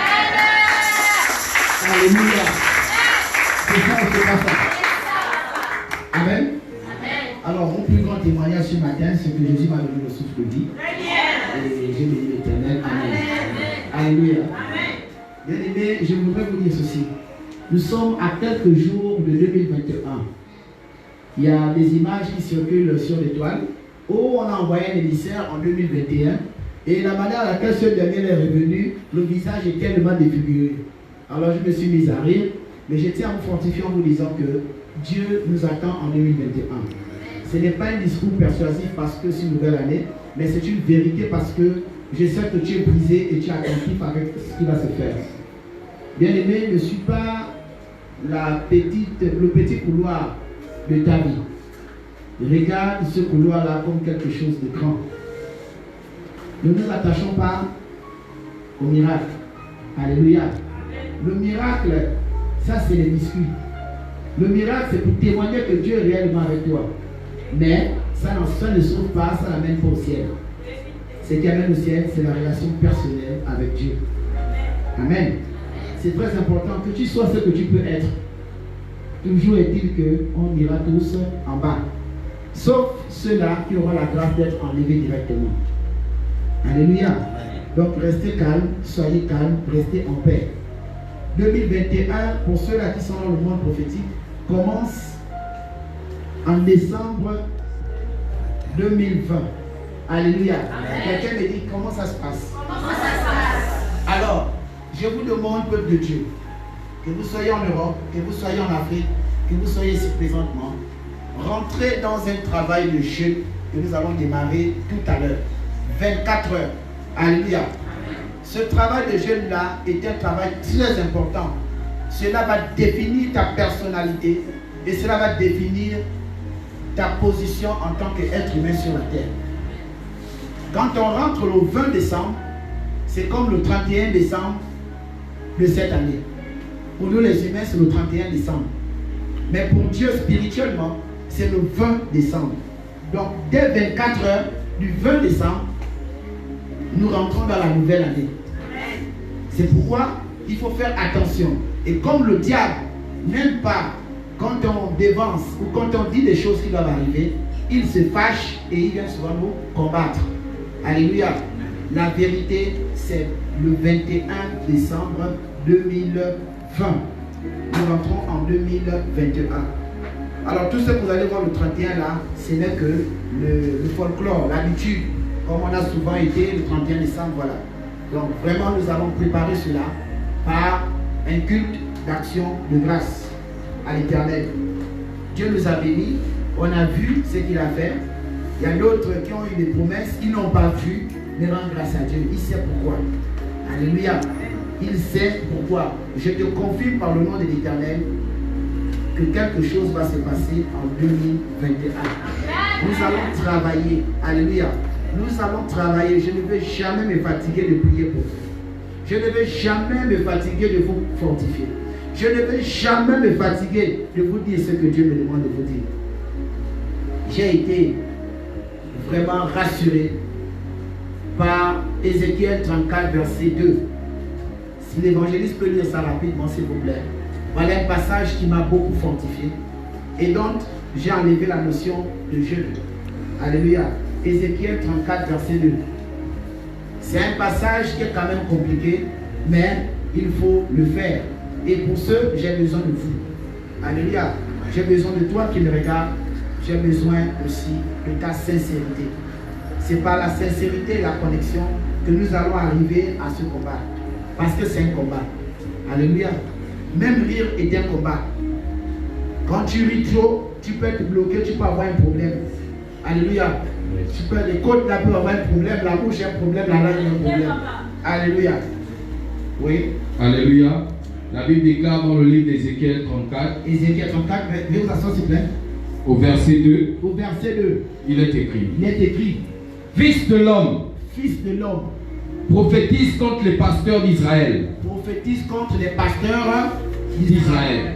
Alléluia. C'est ça ou c'est pas ça? Amen. Alors, mon plus grand témoignage ce matin, c'est que Jésus m'a donné le souffle de vie. Et j'ai béni l'Éternel. Amen. Alléluia. Bien aimé, je voudrais vous dire ceci. Nous sommes à quelques jours de 2021. Il y a des images qui circulent sur les toiles où on a envoyé un émissaire en 2021 et la manière à laquelle ce dernier est revenu, le visage est tellement défiguré. Alors je me suis mis à rire Mais je tiens à vous fortifier en vous disant que Dieu nous attend en 2021. Ce n'est pas un discours persuasif parce que c'est une nouvelle année, mais c'est une vérité parce que je sais que tu es brisé et tu es attentif avec ce qui va se faire. Bien-aimé, ne suis pas le petit couloir de ta vie. Regarde ce couloir-là comme quelque chose de grand. Ne nous attachons pas au miracle. Alléluia. Le miracle, ça c'est les biscuits. Le miracle, c'est pour témoigner que Dieu est réellement avec toi. Mais ça ne sauve pas, ça n'amène pas au ciel. Ce qui amène au ciel, c'est la relation personnelle avec Dieu. Amen. C'est très important que tu sois ce que tu peux être. Toujours est-il qu'on ira tous en bas. Sauf ceux-là qui auront la grâce d'être enlevés directement. Alléluia. Donc restez calme, soyez calme, restez en paix. 2021, pour ceux-là qui sont dans le monde prophétique, commence en décembre 2020. Alléluia. Quelqu'un me dit comment ça se passe. Alors, je vous demande, peuple de Dieu, que vous soyez en Europe, que vous soyez en Afrique, que vous soyez ici présentement, rentrez dans un travail de jeûne que nous allons démarrer tout à l'heure. 24 heures. Alléluia. Ce travail de jeûne-là est un travail très important. Cela va définir ta personnalité et cela va définir ta position en tant qu'être humain sur la terre. Quand on rentre le 20 décembre, c'est comme le 31 décembre de cette année. Pour nous les humains, c'est le 31 décembre. Mais pour Dieu, spirituellement, c'est le 20 décembre. Donc, dès 24 heures du 20 décembre, nous rentrons dans la nouvelle année. C'est pourquoi il faut faire attention. Et comme le diable n'aime pas quand on dévance ou quand on dit des choses qui doivent arriver, il se fâche et il vient souvent nous combattre. Alléluia. La vérité, c'est le 21 décembre 2020. Nous rentrons en 2021. Alors tout ce que vous allez voir le 31 là, ce n'est que le folklore, l'habitude, comme on a souvent été le 31 décembre, voilà. Donc vraiment nous allons préparer cela par un culte d'action de grâce à l'Éternel. Dieu nous a bénis, on a vu ce qu'il a fait. Il y a d'autres qui ont eu des promesses, ils n'ont pas vu, mais rendent grâce à Dieu. Il sait pourquoi. Alléluia. Il sait pourquoi. Je te confirme par le nom de l'Éternel que quelque chose va se passer en 2021. Nous allons travailler. Alléluia. Nous allons travailler. Je ne vais jamais me fatiguer de prier pour vous. Je ne vais jamais me fatiguer de vous fortifier. Je ne vais jamais me fatiguer de vous dire ce que Dieu me demande de vous dire. J'ai été vraiment rassuré par Ézéchiel 34, verset 2. Si l'évangéliste peut lire ça rapidement, s'il vous plaît. Voilà un passage qui m'a beaucoup fortifié. Et donc, j'ai enlevé la notion de jeûne. Alléluia. Ézéchiel 34, verset 2. C'est un passage qui est quand même compliqué, mais il faut le faire. Et pour ce, j'ai besoin de vous. Alléluia. J'ai besoin de toi qui me regardes. J'ai besoin aussi de ta sincérité. C'est par la sincérité et la connexion que nous allons arriver à ce combat. Parce que c'est un combat. Alléluia. Même rire est un combat. Quand tu ris trop, tu peux être bloqué, tu peux avoir un problème. Alléluia. Tu peux, les côtes là peuvent avoir un problème, la bouche a un problème, la langue a un problème. Alléluia. Oui. Alléluia. La Bible déclare dans le livre d'Ézéchiel 34. Ézéchiel 34, veuillez vous asseoir s'il vous plaît. Au verset 2. Au verset 2. Il est écrit. Il est écrit. Fils de l'homme. Fils de l'homme. Prophétise contre les pasteurs d'Israël. Prophétise contre les pasteurs d'Israël.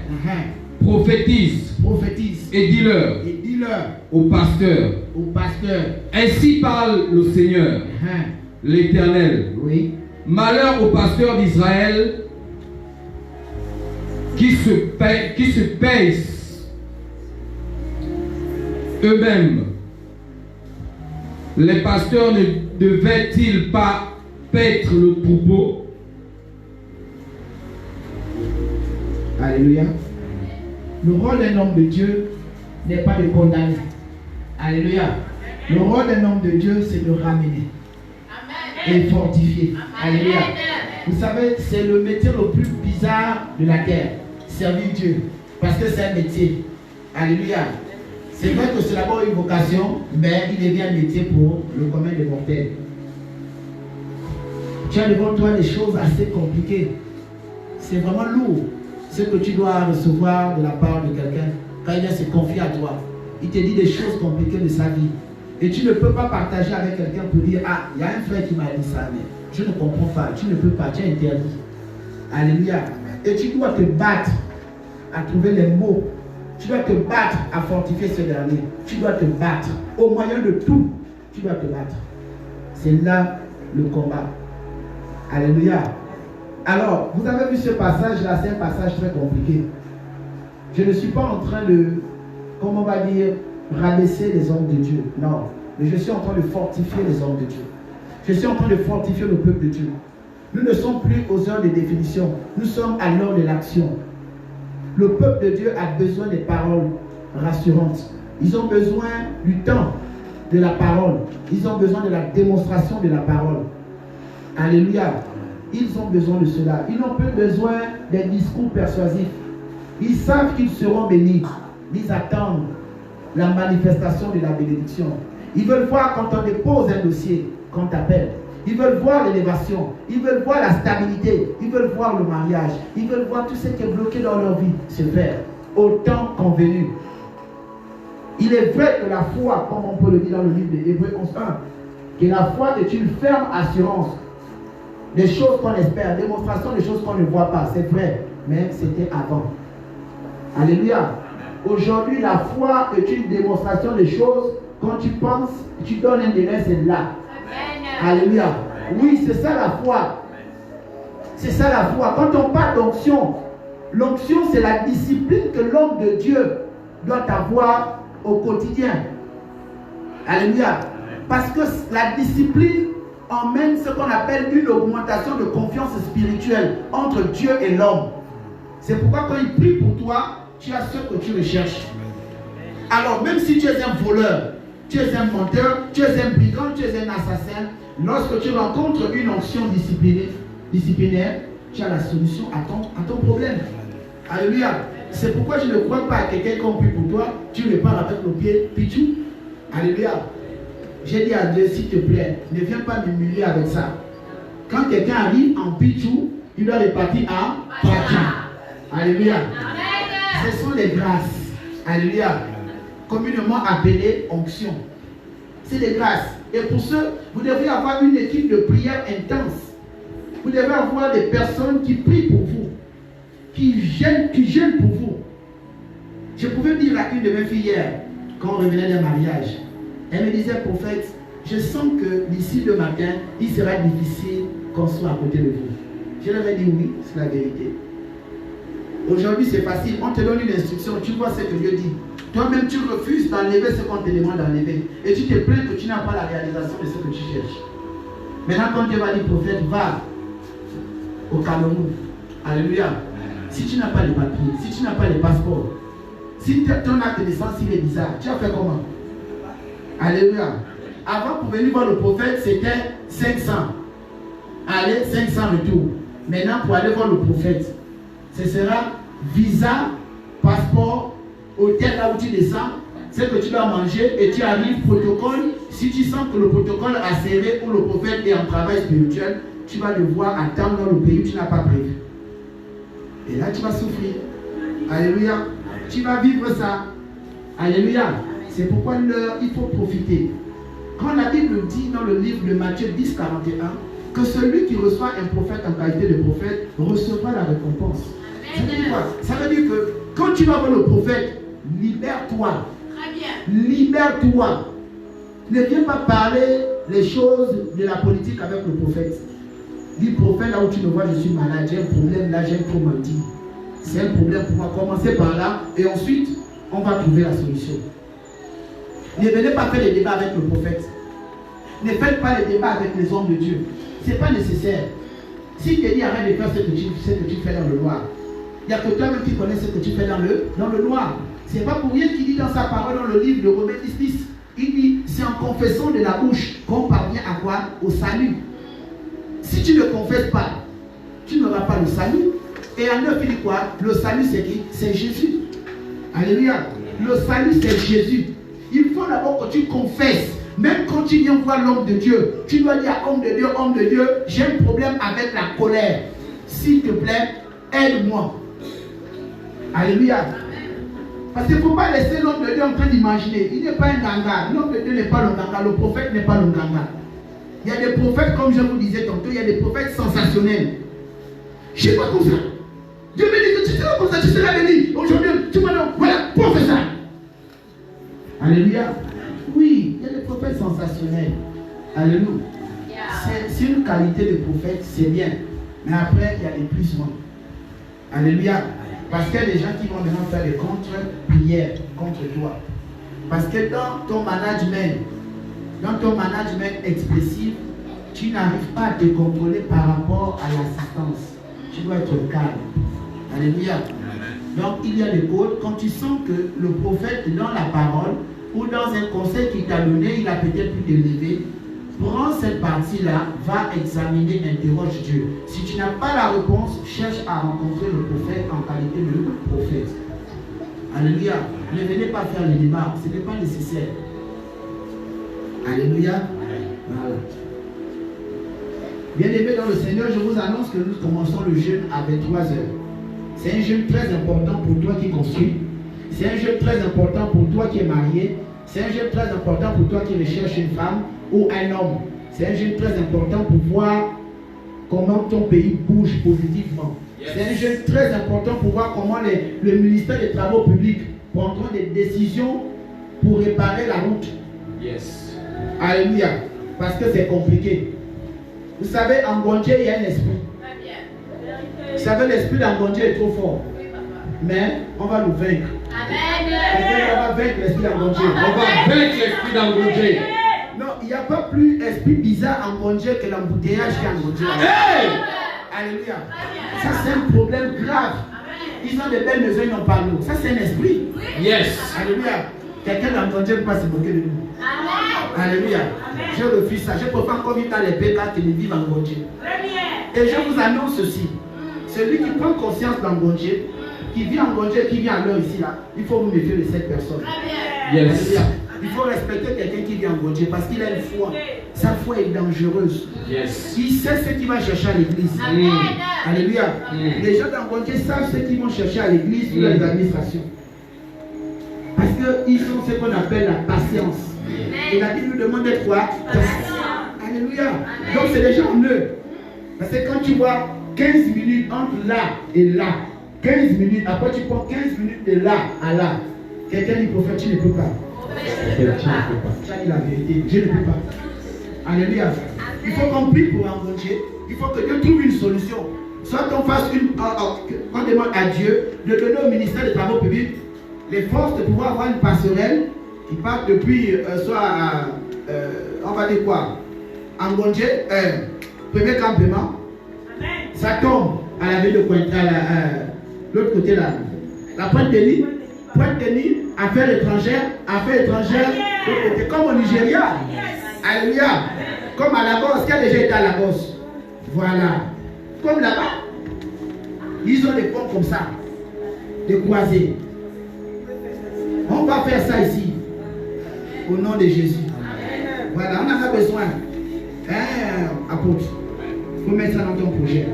Prophétise. Prophétise. Et dis-leur. Et dis-leur. Aux pasteurs. Aux pasteurs. Ainsi parle le Seigneur, l'Éternel. Oui. Malheur aux pasteurs d'Israël qui se pèsent eux-mêmes. Les pasteurs ne devaient-ils pas paître le troupeau? Alléluia. Le rôle d'un homme de Dieu n'est pas de condamner. Alléluia. Le rôle d'un homme de Dieu, c'est de ramener. Et fortifier. Alléluia. Vous savez, c'est le métier le plus bizarre de la terre. servir Dieu. Parce que c'est un métier. Alléluia. C'est vrai que c'est d'abord une vocation, mais il devient un métier pour le commun des mortels. Tu as devant toi des choses assez compliquées. C'est vraiment lourd ce que tu dois recevoir de la part de quelqu'un quand il vient se confier à toi. Il te dit des choses compliquées de sa vie. Et tu ne peux pas partager avec quelqu'un pour dire, ah, il y a un frère qui m'a dit ça, mais je ne comprends pas. Tu ne peux pas, tu es interdit. Alléluia. Et tu dois te battre à trouver les mots. Tu dois te battre à fortifier ce dernier. Tu dois te battre. Au moyen de tout, tu dois te battre. C'est là le combat. Alléluia. Alors, vous avez vu ce passage-là, c'est un passage très compliqué. Je ne suis pas en train de, comment on va dire, rabaisser les hommes de Dieu. Non. Mais je suis en train de fortifier les hommes de Dieu. Je suis en train de fortifier le peuple de Dieu. Nous ne sommes plus aux heures de définition. Nous sommes à l'heure de l'action. Le peuple de Dieu a besoin des paroles rassurantes. Ils ont besoin du temps de la parole. Ils ont besoin de la démonstration de la parole. Alléluia. Ils ont besoin de cela. Ils n'ont plus besoin des discours persuasifs. Ils savent qu'ils seront bénis. Ils attendent la manifestation de la bénédiction. Ils veulent voir quand on dépose un dossier, qu'on t'appelle. Ils veulent voir l'élévation. Ils veulent voir la stabilité. Ils veulent voir le mariage. Ils veulent voir tout ce qui est bloqué dans leur vie se faire au temps convenu. Il est vrai que la foi, comme on peut le dire dans le livre de Hébreux 11:1, que la foi est une ferme assurance des choses qu'on espère, démonstration des choses qu'on ne voit pas. C'est vrai, mais c'était avant. Alléluia. Aujourd'hui, la foi est une démonstration des choses. Quand tu penses, tu donnes un délai, c'est là. Alléluia. Oui, c'est ça la foi. C'est ça la foi. Quand on parle d'onction, l'onction, c'est la discipline que l'homme de Dieu doit avoir au quotidien. Alléluia. Parce que la discipline emmène ce qu'on appelle une augmentation de confiance spirituelle entre Dieu et l'homme. C'est pourquoi quand il prie pour toi, tu as ce que tu recherches. Alors même si tu es un voleur, tu es un menteur, tu es un brigand, tu es un assassin, lorsque tu rencontres une onction disciplinaire, tu as la solution à ton problème. Alléluia. C'est pourquoi je ne crois pas à quelqu'un qui prie pour toi, tu repars avec le pied pichou. Alléluia. J'ai dit à Dieu, s'il te plaît, ne viens pas m'humilier avec ça. Quand quelqu'un arrive en pichou, il doit repartir à patin. Alléluia. Ce sont les grâces. Alléluia. Communément appelées onction. C'est des grâces. Et pour ce, vous devez avoir une équipe de prière intense. Vous devez avoir des personnes qui prient pour vous, qui gênent pour vous. Je pouvais dire à une de mes filles hier, quand on revenait d'un mariage, elle me disait, prophète, je sens que d'ici le matin, il sera difficile qu'on soit à côté de vous. Je leur ai dit oui, c'est la vérité. Aujourd'hui, c'est facile. On te donne une instruction, tu vois ce que Dieu dit. Toi-même, tu refuses d'enlever ce qu'on te demande d'enlever. Et tu te plains que tu n'as pas la réalisation de ce que tu cherches. Maintenant, quand Dieu va dire, prophète, va au Cameroun. Alléluia. Si tu n'as pas les papiers, si tu n'as pas les passeports, si ton acte de naissance il est bizarre, tu as fait comment? Alléluia. Avant, pour venir voir le prophète, c'était 500. Allez, 500 retours. Maintenant, pour aller voir le prophète, ce sera visa, passeport, hôtel là où tu descends, ce que tu dois manger et tu arrives, protocole. Si tu sens que le protocole a serré ou le prophète est en travail spirituel, tu vas devoir attendre dans le pays où tu n'as pas prévu. Et là, tu vas souffrir. Alléluia. Tu vas vivre ça. Alléluia. C'est pourquoi il faut profiter. Quand la Bible dit dans le livre de Matthieu 10, 41, que celui qui reçoit un prophète en qualité de prophète recevra la récompense. Ça veut dire quoi? Ça veut dire que quand tu vas voir le prophète, libère-toi. Libère-toi. Ne viens pas parler les choses de la politique avec le prophète. Dis prophète, là où tu me vois, je suis malade, j'ai un problème, là j'ai trop mal dit. C'est un problème pour moi. Commencez par là et ensuite, on va trouver la solution. Ne venez pas faire les débats avec le prophète. Ne faites pas les débats avec les hommes de Dieu. Ce n'est pas nécessaire. Si tu dis arrête de faire ce que tu fais dans le noir, il n'y a que toi-même qui connais ce que tu fais dans le noir. Ce n'est pas pour rien qu'il dit dans sa parole dans le livre de Romains 10, il dit c'est en confessant de la bouche qu'on parvient à quoi? Au salut. Si tu ne confesses pas, tu n'auras pas le salut. Et en 9, il dit quoi? Le salut, c'est qui? C'est Jésus. Alléluia. Le salut, c'est Jésus. Il faut d'abord que tu confesses. Même quand tu viens voir l'homme de Dieu, tu dois dire, homme de Dieu, j'ai un problème avec la colère. S'il te plaît, aide-moi. Alléluia. Parce qu'il ne faut pas laisser l'homme de Dieu en train d'imaginer. Il n'est pas un ganga. L'homme de Dieu n'est pas le ganga. Le prophète n'est pas le ganga. Il y a des prophètes, comme je vous disais tantôt, il y a des prophètes sensationnels. Je ne sais pas comme ça. Dieu me dit que tu seras comme ça, tu seras béni. Aujourd'hui, tu m'as dit, voilà, professeur. Alléluia. Oui, il y a des prophètes sensationnels. Alléluia. C'est une qualité de prophète, c'est bien. Mais après, il y a des plus moins. Alléluia. Parce qu'il y a des gens qui vont maintenant faire des contre-prières contre toi. Parce que dans ton management expressif, tu n'arrives pas à te contrôler par rapport à l'assistance. Tu dois être calme. Alléluia. Donc il y a des codes. Quand tu sens que le prophète dans la parole ou dans un conseil qu'il t'a donné, il a peut-être pu t'élever, prends cette partie-là, va examiner, interroge Dieu. Si tu n'as pas la réponse, cherche à rencontrer le prophète en qualité de prophète. Alléluia. Ne venez pas faire le débat, ce n'est pas nécessaire. Alléluia. Voilà. Bien-aimés dans le Seigneur, je vous annonce que nous commençons le jeûne à 23 heures. C'est un jeûne très important pour toi qui construis. C'est un jeûne très important pour toi qui es marié. C'est un jeûne très important pour toi qui recherche une femme ou un homme. C'est un jeûne très important pour voir comment ton pays bouge positivement. Yes. C'est un jeûne très important pour voir comment le ministère des Travaux publics prendra des décisions pour réparer la route. Yes. Alléluia. Parce que c'est compliqué. Vous savez, en Gondje, il y a un esprit. Vous savez, l'esprit d'Angondje est trop fort. Mais on va le vaincre. Amen. On va vaincre l'esprit d'Angondje. On va vaincre l'esprit d'Angondje. Non, il n'y a pas plus esprit bizarre en Gondje que l'embouteillage qui est en Gondje. Hey! Alléluia. Ça, c'est un problème grave. Ils ont des belles maisons, ils n'ont pas l'eau. Ça, c'est un esprit. Yes. Alléluia. Quelqu'un dans Gondje ne peut pas se moquer de nous. Amen. Alléluia. Je refuse ça. Je ne peux pas encore vivre dans les pétats qui vivent en Gondje. Et je vous annonce ceci. Celui qui prend conscience d'Angondje, qui vit en Gondje, qui vient à l'heure ici, là, il faut vous méfier de cette personne. Yes. Il faut respecter quelqu'un qui vient en Gondje parce qu'il a une foi. Sa foi est dangereuse. Yes. Il sait ce qu'il va chercher à l'église. Alléluia. Les gens d'Angondje savent ce qu'ils vont chercher à l'église ou dans les administrations. Parce qu'ils ont ce qu'on appelle la patience. Et la Bible nous demande d'être quoi? Alléluia. Donc c'est des gens neufs. Parce que quand tu vois 15 minutes entre là et là, 15 minutes, après tu prends 15 minutes de là à là, quelqu'un dit prophète, tu ne peux pas. Tu as dit la vérité, je ne peux pas. Alléluia. Il faut qu'on prie pour Angondje. Il faut que Dieu trouve une solution. Soit qu'on fasse on demande à Dieu de donner au ministère des Travaux publics les forces de pouvoir avoir une passerelle qui part depuis on va dire quoi, Angondje, premier campement. Ça tombe à la ville de Pointe, l'autre côté là. La Pointe-Denis, affaires étrangères, l'autre côté, comme au Nigeria. Alléluia. Comme à Lagos, qui a déjà été à Lagos. Voilà. Comme là-bas. Ils ont des ponts comme ça. Des croisés. On va faire ça ici. Au nom de Jésus. Voilà, on en a besoin. Apôtre. Il faut mettre ça dans ton projet.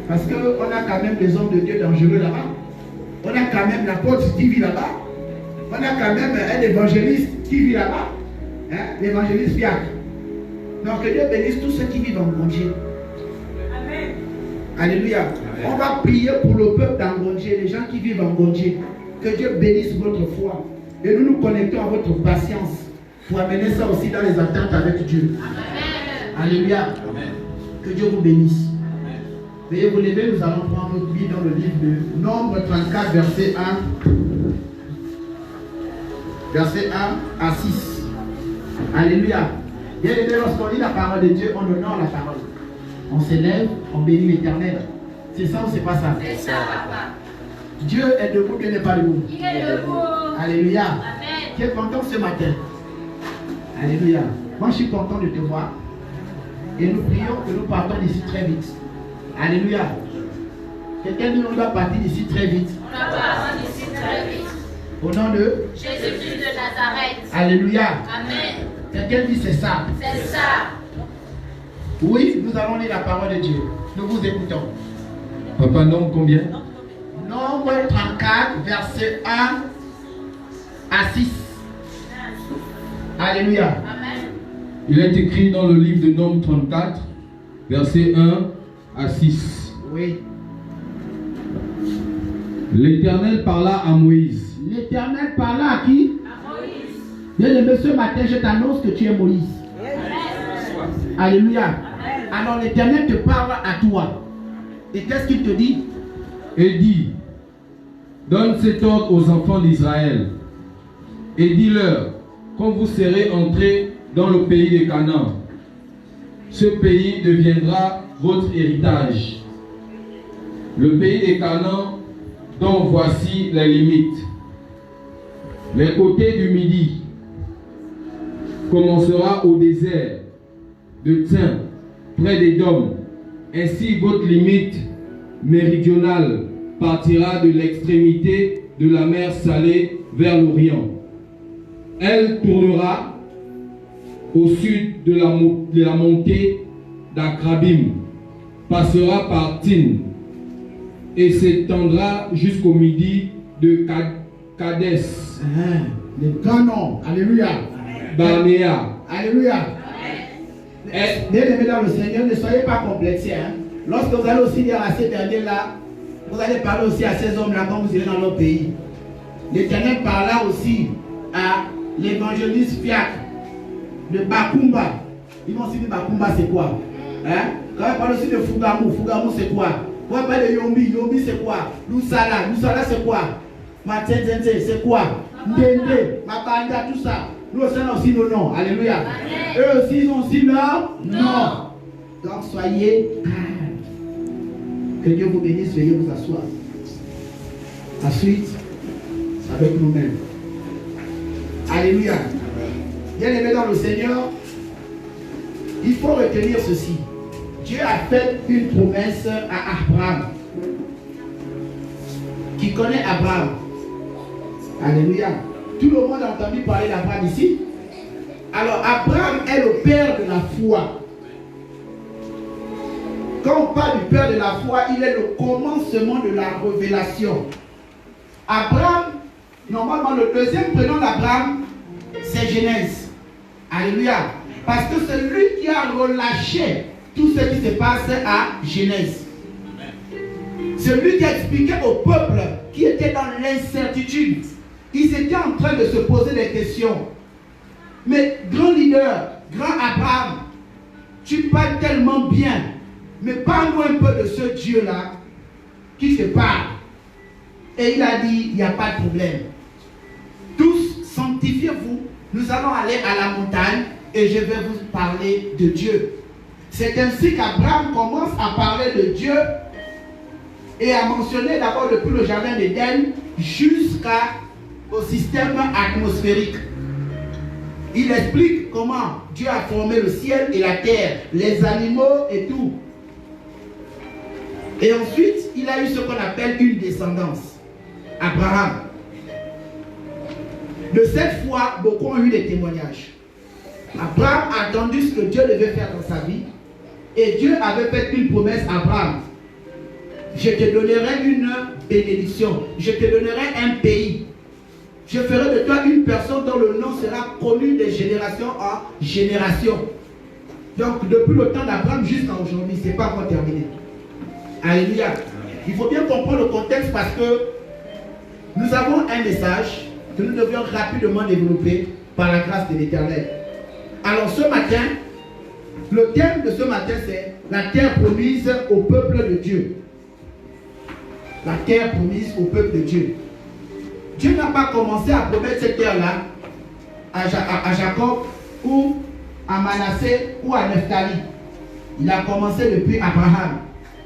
Parce qu'on a quand même des hommes de Dieu dangereux là-bas. On a quand même l'apôtre qui vit là-bas. On a quand même un évangéliste qui vit là-bas. L'évangéliste Fiacre. Donc que Dieu bénisse tous ceux qui vivent en Gondje. Amen. Alléluia. Amen. On va prier pour le peuple d'Angondje, les gens qui vivent en Gondje. Que Dieu bénisse votre foi. Et nous nous connectons à votre patience pour amener ça aussi dans les attentes avec Dieu. Amen. Alléluia. Amen. Que Dieu vous bénisse. Veuillez vous lever, nous allons prendre notre Bible dans le livre de Nombre 34, verset 1. Verset 1 à 6. Alléluia. Bien aimé, lorsqu'on lit la parole de Dieu, on honore la parole. On s'élève, on bénit l'Éternel. C'est ça ou c'est pas ça? C'est ça, papa. Dieu est debout, Dieu n'est pas debout. Il est debout. Alléluia. Amen. Tu es content ce matin? Alléluia. Moi, je suis content de te voir. Et nous prions que nous partons d'ici très vite. Alléluia. Quelqu'un dit on doit partir d'ici très vite. On doit partir d'ici très vite. Au nom de Jésus-Christ de Nazareth. Alléluia. Amen. Quelqu'un dit c'est ça. C'est ça. Oui, nous allons lire la parole de Dieu. Nous vous écoutons. Papa, nombre combien? Nombre 34, verset 1 à 6. Alléluia. Amen. Il est écrit dans le livre de Nombre 34, verset 1 à 6. Oui. L'Éternel parla à Moïse. L'Éternel parla à qui? À Moïse. Bien-aimé, ce matin, je t'annonce que tu es Moïse. Alléluia. Alors l'Éternel te parle à toi. Et qu'est-ce qu'il te dit? Et dit, donne cet ordre aux enfants d'Israël. Et dis-leur, quand vous serez entrés dans le pays de Canaan, ce pays deviendra votre héritage. Le pays de Canaan, dont voici les limites. Les côtés du Midi commencera au désert de Tzin, près d'Édom. Ainsi, votre limite méridionale partira de l'extrémité de la mer Salée vers l'Orient. Elle tournera au sud de la montée d'Akrabim, passera par Tin et s'étendra jusqu'au midi de Kadès. Le grand nom. Alléluia. Barnéa. Alléluia. Bien-aimés dans le Seigneur, ne soyez pas complexés. Hein. Lorsque vous allez aussi dire à ces derniers-là, vous allez parler aussi à ces hommes-là quand vous irez dans leur pays. L'Éternel parla aussi à l'évangéliste Fiacre de Bakumba. Ils m'ont aussi dit Bakumba c'est quoi? Hein? Quand on parle aussi de Fugamu, Fugamu c'est quoi? Quand on parle de Yombi, Yombi c'est quoi? Lusala, Lusala c'est quoi? Matenzente c'est quoi? Ndende, Mabanda, tout ça. Nous aussi on a aussi nos noms. Alléluia. Amen. Eux aussi ils ont aussi leur nom. Donc soyez calmes. Que Dieu vous bénisse, veuillez vous asseoir. Ensuite, avec nous-mêmes. Alléluia. Bien-aimés dans le Seigneur, il faut retenir ceci. Dieu a fait une promesse à Abraham. Qui connaît Abraham? Alléluia. Tout le monde a entendu parler d'Abraham ici. Alors, Abraham est le père de la foi. Quand on parle du père de la foi, il est le commencement de la révélation. Abraham, normalement, le deuxième prénom d'Abraham, c'est Genèse. Alléluia. Parce que c'est lui qui a relâché tout ce qui se passe à Genèse. C'est lui qui a expliqué au peuple qui était dans l'incertitude. Ils étaient en train de se poser des questions. Mais grand leader, grand Abraham, tu parles tellement bien. Mais parle-nous un peu de ce Dieu-là qui te parle. Et il a dit, il n'y a pas de problème. Tous, sanctifiez-vous. Nous allons aller à la montagne et je vais vous parler de Dieu. C'est ainsi qu'Abraham commence à parler de Dieu et à mentionner d'abord depuis le jardin d'Éden jusqu'au système atmosphérique. Il explique comment Dieu a formé le ciel et la terre, les animaux et tout. Et ensuite, il a eu ce qu'on appelle une descendance. Abraham. De cette foi, beaucoup ont eu des témoignages. Abraham a entendu ce que Dieu devait faire dans sa vie. Et Dieu avait fait une promesse à Abraham. Je te donnerai une bénédiction. Je te donnerai un pays. Je ferai de toi une personne dont le nom sera connu de génération en génération. Donc, depuis le temps d'Abraham jusqu'à aujourd'hui, ce n'est pas encore terminé. Alléluia. Il faut bien comprendre le contexte parce que nous avons un message que nous devions rapidement développer par la grâce de l'Éternel. Alors ce matin, le thème de ce matin c'est la terre promise au peuple de Dieu. La terre promise au peuple de Dieu. Dieu n'a pas commencé à promettre cette terre-là à Jacob ou à Manassé ou à Nephtali. Il a commencé depuis Abraham.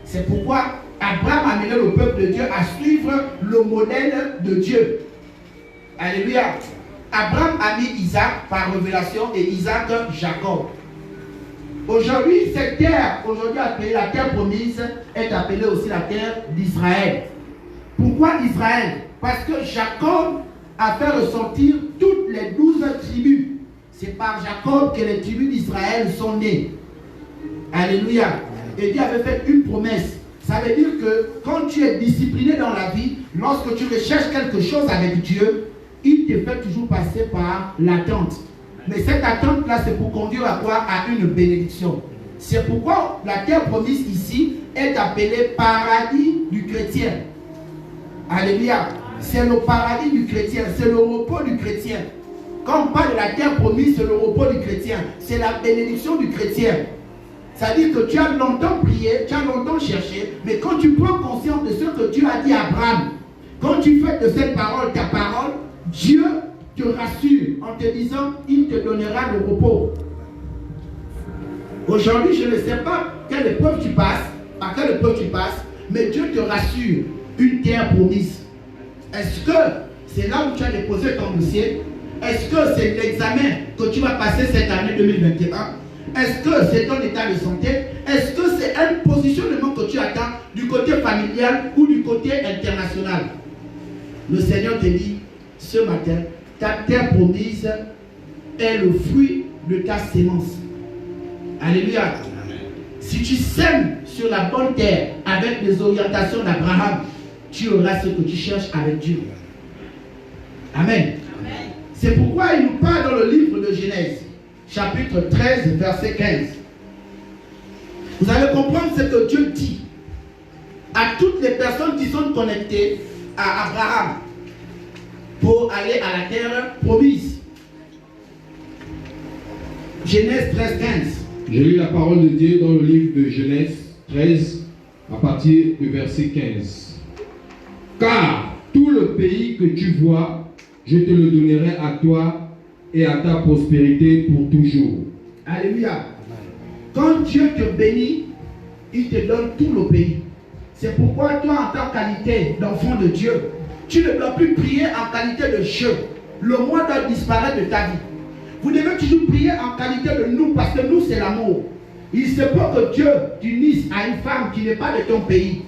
C'est pourquoi Abraham a mené le peuple de Dieu à suivre le modèle de Dieu. Alléluia. Abraham a mis Isaac par révélation et Isaac Jacob. Aujourd'hui, cette terre, aujourd'hui appelée la terre promise, est appelée aussi la terre d'Israël. Pourquoi Israël? Parce que Jacob a fait ressortir toutes les 12 tribus. C'est par Jacob que les tribus d'Israël sont nées. Alléluia. Et Dieu avait fait une promesse. Ça veut dire que quand tu es discipliné dans la vie, lorsque tu recherches quelque chose avec Dieu, il te fait toujours passer par l'attente. Mais cette attente-là, c'est pour conduire à quoi? À une bénédiction. C'est pourquoi la terre promise ici est appelée paradis du chrétien. Alléluia. C'est le paradis du chrétien, c'est le repos du chrétien. Quand on parle de la terre promise, c'est le repos du chrétien. C'est la bénédiction du chrétien. C'est-à-dire que tu as longtemps prié, tu as longtemps cherché, mais quand tu prends conscience de ce que Dieu a dit à Abraham, quand tu fais de cette parole ta parole, Dieu te rassure en te disant, il te donnera le repos. Aujourd'hui, je ne sais pas quelle épreuve tu passes, par quelle épreuve tu passes, mais Dieu te rassure, une terre promise. Est-ce que c'est là où tu as déposé ton dossier? Est-ce que c'est l'examen que tu vas passer cette année 2021? Est-ce que c'est ton état de santé? Est-ce que c'est un positionnement que tu attends du côté familial ou du côté international? Le Seigneur te dit ce matin, ta terre promise est le fruit de ta sémence. Alléluia. Si tu sèmes sur la bonne terre avec les orientations d'Abraham, tu auras ce que tu cherches avec Dieu. Amen. C'est pourquoi il nous parle dans le livre de Genèse, chapitre 13, verset 15. Vous allez comprendre ce que Dieu dit à toutes les personnes qui sont connectées à Abraham pour aller à la terre promise. Genèse 13, 15. Je lis la parole de Dieu dans le livre de Genèse 13, à partir du verset 15. Car tout le pays que tu vois, je te le donnerai à toi et à ta prospérité pour toujours. Alléluia. Quand Dieu te bénit, il te donne tout le pays. C'est pourquoi toi, en tant que qualité d'enfant de Dieu, tu ne dois plus prier en qualité de jeu. Le moi doit disparaître de ta vie. Vous devez toujours prier en qualité de nous, parce que nous, c'est l'amour. Il se peut que Dieu t'unisse à une femme qui n'est pas de ton pays.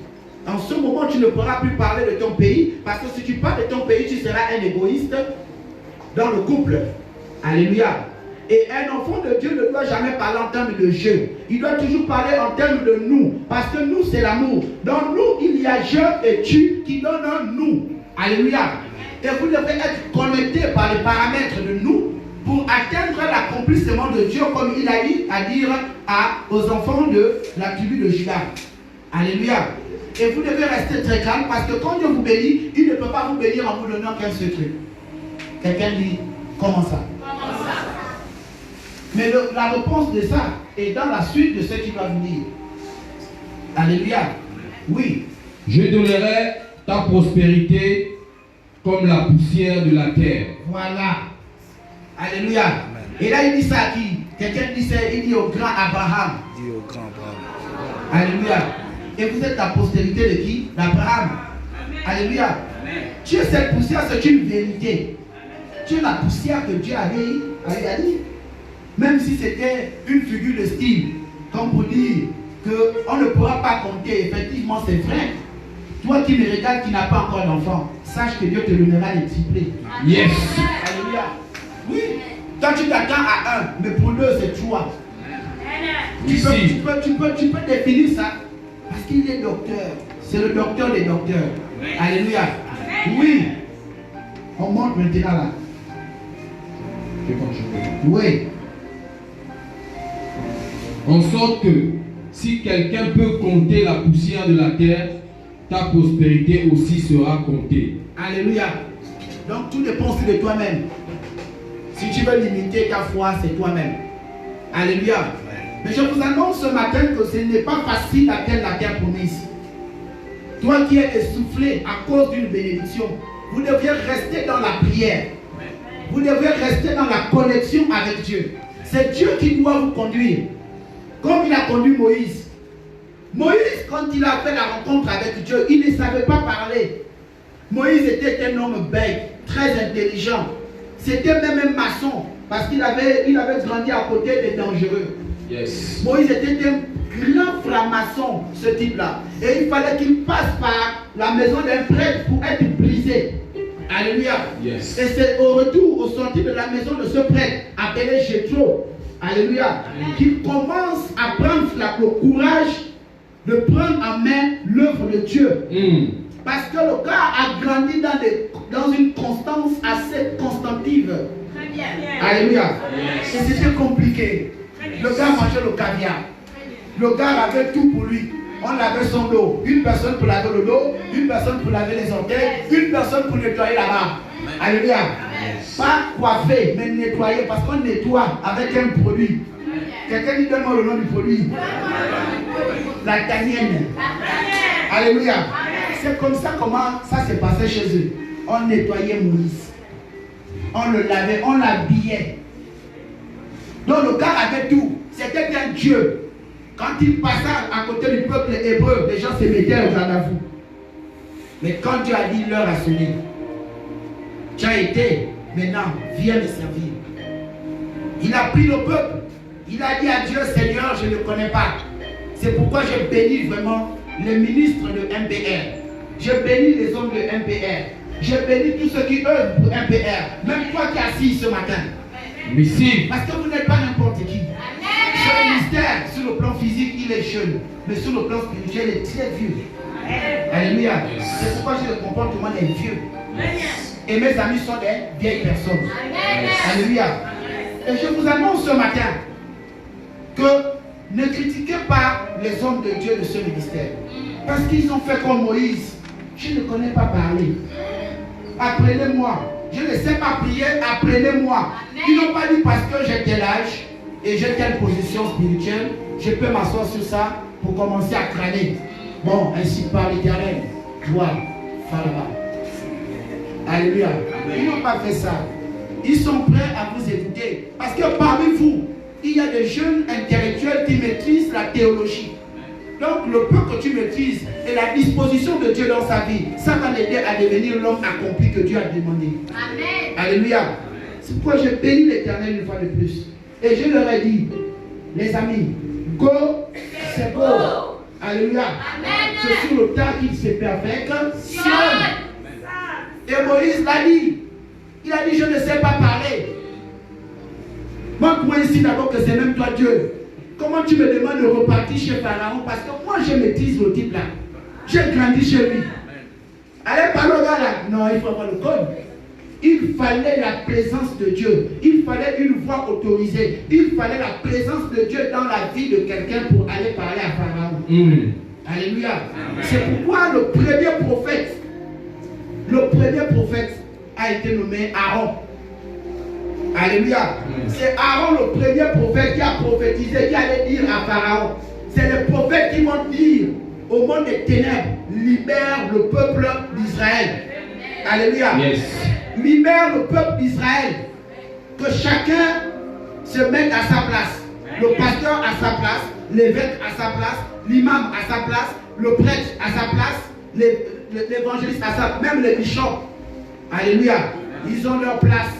En ce moment, tu ne pourras plus parler de ton pays, parce que si tu parles de ton pays, tu seras un égoïste dans le couple. Alléluia. Et un enfant de Dieu ne doit jamais parler en termes de je. Il doit toujours parler en termes de nous, parce que nous, c'est l'amour. Dans nous, il y a je et tu qui donnent un nous. Alléluia. Et vous devez être connecté par les paramètres de nous pour atteindre l'accomplissement de Dieu, comme il a dit à dire aux enfants de la tribu de Juda. Alléluia. Et vous devez rester très calme, parce que quand Dieu vous bénit, il ne peut pas vous bénir en vous donnant qu'un seul truc. Quelqu'un dit, comment ça? Comment ça? Mais la réponse de ça est dans la suite de ce qu'il va vous dire. Alléluia. Oui. Je donnerai ta prospérité comme la poussière de la terre. Voilà. Alléluia. Et là, il dit ça à qui? Quelqu'un dit ça, il dit au grand Abraham. Il dit au grand Abraham. Alléluia. Et vous êtes la postérité de qui? D'Abraham. Alléluia. Tu es cette poussière, c'est une vérité. Tu es la poussière que Dieu avait dit. Même si c'était une figure de style, comme pour dire qu'on ne pourra pas compter, effectivement c'est vrai. Toi qui me regardes, qui n'as pas encore d'enfant, sache que Dieu te donnera les triplés. Yes. Alléluia. Oui. Toi tu t'attends à un, mais pour deux c'est toi. Tu peux définir ça. Parce qu'il est docteur. C'est le docteur des docteurs. Alléluia. Oui. On monte maintenant là. Oui. En sorte que si quelqu'un peut compter la poussière de la terre, ta prospérité aussi sera comptée. Alléluia. Donc tout dépend aussi de toi-même. Si tu veux limiter ta foi, c'est toi-même. Alléluia. Mais je vous annonce ce matin que ce n'est pas facile d'atteindre la terre promise. Toi qui es essoufflé à cause d'une bénédiction, vous devriez rester dans la prière. Vous devez rester dans la connexion avec Dieu. C'est Dieu qui doit vous conduire. Comme il a conduit Moïse. Moïse, quand il a fait la rencontre avec Dieu, il ne savait pas parler. Moïse était un homme bête, très intelligent. C'était même un maçon, parce qu'il avait grandi à côté des dangereux. Yes. Moïse était un grand franc-maçon, ce type-là. Et il fallait qu'il passe par la maison d'un prêtre pour être brisé. Alléluia. Yes. Et c'est au retour, au sortir de la maison de ce prêtre, appelé Jéthro, alléluia, qu'il commence à prendre le courage de prendre en main l'œuvre de Dieu. Parce que le gars a grandi dans une constance assez constantive. Très bien. Alléluia. Yes. Et c'était compliqué. Le gars mangeait le caviar. Le gars avait tout pour lui. On lavait son dos. Une personne pour laver le dos, une personne pour laver les orteils, une personne pour nettoyer la barbe. Alléluia. Pas coiffer, mais nettoyer, parce qu'on nettoie avec un produit. Quelqu'un dit donne-moi le nom du produit. La tanienne. Alléluia. C'est comme ça comment ça s'est passé chez eux. On nettoyait Moïse. On le lavait, on l'habillait. Donc le gars avait tout. C'était un Dieu. Quand il passait à côté du peuple hébreu, les gens se mettaient au garde à vous. Mais quand Dieu a dit l'heure a sonné, tu as été, maintenant, viens me servir. Il a pris le peuple. Il a dit à Dieu, Seigneur, je ne le connais pas. C'est pourquoi je bénis vraiment les ministres de MPR. Je bénis les hommes de MPR. Je bénis tous ceux qui œuvrent pour MPR. Même toi qui es assis ce matin. Merci. Parce que vous n'êtes pas n'importe qui. Ce ministère, sur le plan physique, il est jeune. Mais sur le plan spirituel, il est très vieux. Alléluia. C'est pourquoi j'ai le comportement des vieux. Et mes amis sont des vieilles personnes. Alléluia. Et je vous annonce ce matin que ne critiquez pas les hommes de Dieu de ce ministère. Parce qu'ils ont fait comme Moïse. Je ne connais pas parler. Apprenez-moi. Je ne sais pas prier, apprenez-moi. Ils n'ont pas dit parce que j'ai tel âge et j'ai telle position spirituelle, je peux m'asseoir sur ça pour commencer à crâner. Bon, ainsi parle l'Éternel. Gloire, Pharaon. Alléluia. Ils n'ont pas fait ça. Ils sont prêts à vous écouter. Parce que parmi vous, il y a des jeunes intellectuels qui maîtrisent la théologie. Donc le peu que tu maîtrises et la disposition de Dieu dans sa vie, ça va l'aider à devenir l'homme accompli que Dieu a demandé. Amen. Alléluia. C'est pourquoi je bénis l'Éternel une fois de plus. Et je leur ai dit, les amis, go, c'est go. Alléluia. C'est sur le tas qu'il se perfectionne. Et Moïse l'a dit. Il a dit, je ne sais pas parler. Montre-moi ici d'abord que c'est même toi Dieu. Comment tu me demandes de repartir chez Pharaon? Parce que moi je maîtrise le type là. J'ai grandi chez lui. Allez parler au gars là. Non, il faut avoir le code. Il fallait la présence de Dieu. Il fallait une voix autorisée. Il fallait la présence de Dieu dans la vie de quelqu'un pour aller parler à Pharaon. Alléluia. C'est pourquoi le premier prophète a été nommé Aaron. Alléluia. C'est Aaron le premier prophète qui a prophétisé, qui allait dire à Pharaon. C'est les prophètes qui vont dire au monde des ténèbres, libère le peuple d'Israël. Alléluia. Yes. Libère le peuple d'Israël. Que chacun se mette à sa place. Le pasteur à sa place, l'évêque à sa place, l'imam à sa place, le prêtre à sa place, l'évangéliste à sa place, même les bishops. Alléluia. Ils ont leur place.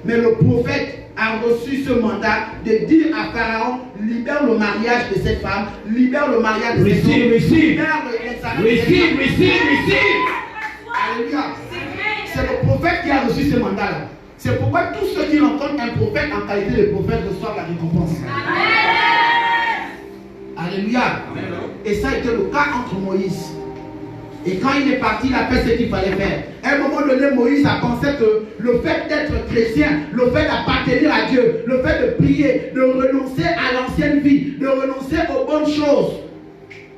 Mais le prophète a reçu ce mandat de dire à Pharaon, libère le mariage de cette femme, libère le mariage de cette femme, libère Alléluia. C'est le prophète qui a reçu ce mandat-là. C'est pourquoi tous ceux qui rencontrent un prophète en qualité de prophète reçoivent la récompense. Alléluia. Et ça a été le cas entre Moïse. Et quand il est parti, il a fait ce qu'il fallait faire. À un moment donné, Moïse a pensé que le fait d'être chrétien, le fait d'appartenir à Dieu, le fait de prier, de renoncer à l'ancienne vie, de renoncer aux bonnes choses,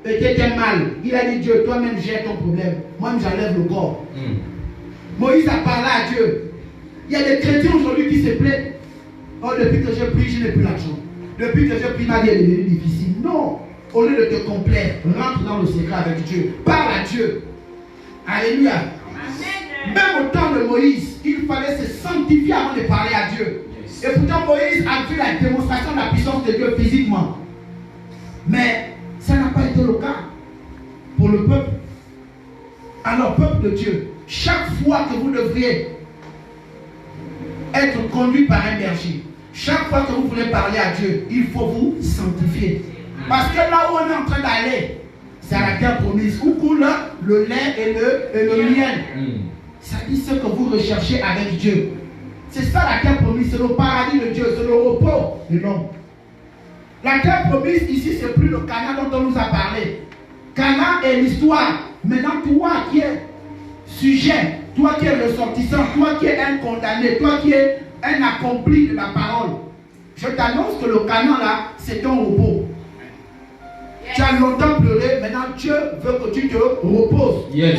était un mal. Il a dit, Dieu, toi-même gère ton problème. Moi-même, j'enlève le corps. Moïse a parlé à Dieu. Il y a des chrétiens aujourd'hui qui se plaignent. Oh, depuis que j'ai prié, je n'ai plus l'argent. Depuis que j'ai prié, ma vie est devenue difficile. Non. Au lieu de te complaire, rentre dans le secret avec Dieu. Parle à Dieu. Alléluia. Amen. Même au temps de Moïse, il fallait se sanctifier avant de parler à Dieu. Et pourtant, Moïse a vu la démonstration de la puissance de Dieu physiquement. Mais ça n'a pas été le cas pour le peuple. Alors, peuple de Dieu, chaque fois que vous devriez être conduit par un berger, Chaque fois que vous voulez parler à Dieu, il faut vous sanctifier. Parce que là où on est en train d'aller, c'est à la terre promise, où coule le lait et le miel. Ça dit ce que vous recherchez avec Dieu. C'est ça la terre promise, c'est le paradis de Dieu, c'est le repos de l'homme. La terre promise ici, c'est plus le Canaan dont on nous a parlé. Canaan est l'histoire. Maintenant, toi qui es sujet, toi qui es ressortissant, toi qui es un condamné, toi qui es un accompli de la parole, je t'annonce que le Canaan là, c'est ton repos. Yes. Tu as longtemps pleuré, maintenant Dieu veut que tu te reposes. Yes.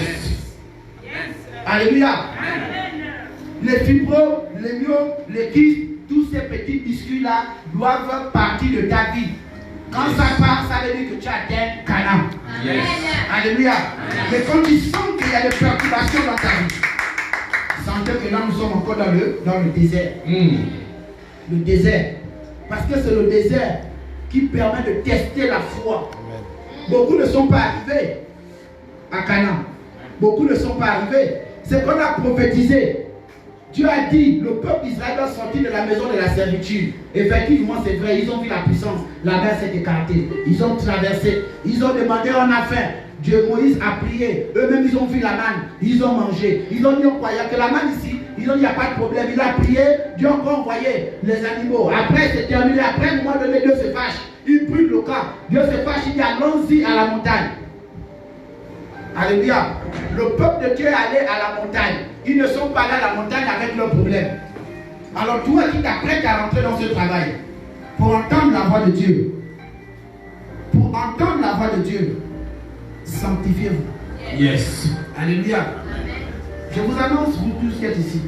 Alléluia. Les fibros, les myomes, les kystes, tous ces petits biscuits là doivent partir de ta vie. Quand ça part, ça veut dire que tu as atteint Canaan. Yes. Alléluia. Mais quand tu sens qu'il y a des perturbations dans ta vie, sentez que là nous sommes encore dans le désert. Le désert. Parce que c'est le désert qui permet de tester la foi. Beaucoup ne sont pas arrivés à Canaan. Beaucoup ne sont pas arrivés. C'est qu'on a prophétisé. Dieu a dit, le peuple d'Israël doit sortir de la maison de la servitude. Effectivement, c'est vrai, ils ont vu la puissance. La mer s'est écartée. Ils ont traversé. Ils ont demandé, on a faim. Dieu, Moïse a prié. Eux-mêmes, ils ont vu la manne. Ils ont mangé. Ils ont dit, on croyait que la manne ici. Ils ont dit, il n'y a pas de problème. Il a prié. Dieu a encore envoyé les animaux. Après, c'est terminé. Après, à un moment donné, Dieu se fâche. Il brûle le camp. Dieu se fâche. Il dit, allons-y à la montagne. Alléluia. Le peuple de Dieu est allé à la montagne. Ils ne sont pas là à la montagne avec leurs problèmes. Alors toi qui t'apprêtes à rentrer dans ce travail, pour entendre la voix de Dieu, sanctifiez-vous. Yes. Alléluia. Je vous annonce, vous tous qui êtes ici,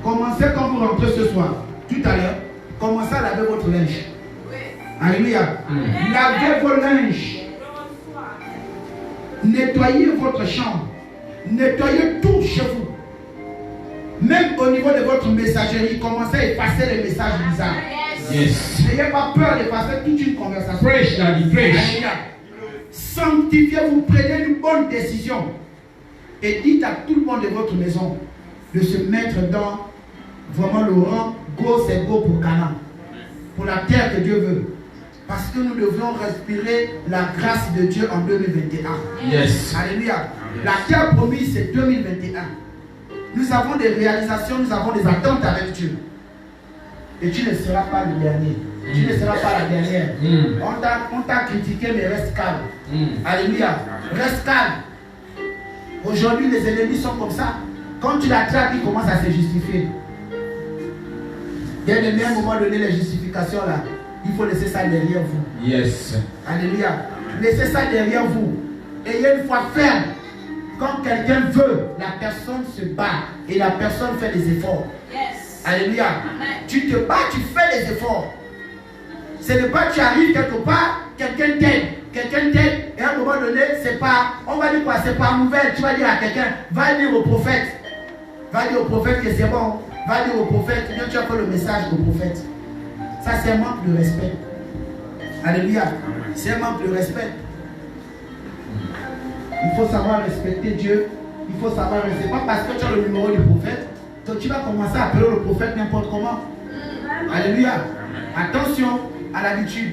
commencez quand vous rentrez ce soir, tout à l'heure, commencez à laver votre linge. Alléluia. Lavez vos linges. Nettoyez votre chambre. Nettoyez tout chez vous. Même au niveau de votre messagerie, commencez à effacer les messages bizarres. Yes. N'ayez pas peur d'effacer toute une conversation. Fresh, daddy, fresh. Alléluia. Sanctifiez-vous, prenez une bonne décision. Et dites à tout le monde de votre maison de se mettre dans vraiment le rang. Go, c'est go pour Canaan. Pour la terre que Dieu veut. Parce que nous devions respirer la grâce de Dieu en 2021. Yes. Alléluia. La terre promise, c'est 2021. Nous avons des réalisations, nous avons des attentes avec Dieu. Et tu ne seras pas le dernier. Tu ne seras pas la dernière. On t'a critiqué, mais reste calme. Alléluia. Reste calme. Aujourd'hui, les ennemis sont comme ça. Quand tu l'attrapes, ils commencent à se justifier. Dès le même moment donné, les justifications là, il faut laisser ça derrière vous. Yes. Alléluia. Laissez ça derrière vous. Ayez une foi ferme. Quand quelqu'un veut, la personne se bat et la personne fait des efforts. Yes. Alléluia. Tu te bats, tu fais des efforts. Ce n'est pas que tu arrives quelque part, quelqu'un t'aide. Quelqu'un t'aide et à un moment donné, c'est pas, on va dire quoi, c'est pas nouvelle. Tu vas dire à quelqu'un, va dire au prophète. Va dire au prophète que c'est bon. Va dire au prophète, bien tu as fait le message au prophète. Ça, c'est un manque de respect. Alléluia. C'est un manque de respect. Il faut savoir respecter Dieu. Il faut savoir respecter. Pas parce que tu as le numéro du prophète que tu vas commencer à appeler le prophète n'importe comment. Alléluia. Attention à l'habitude.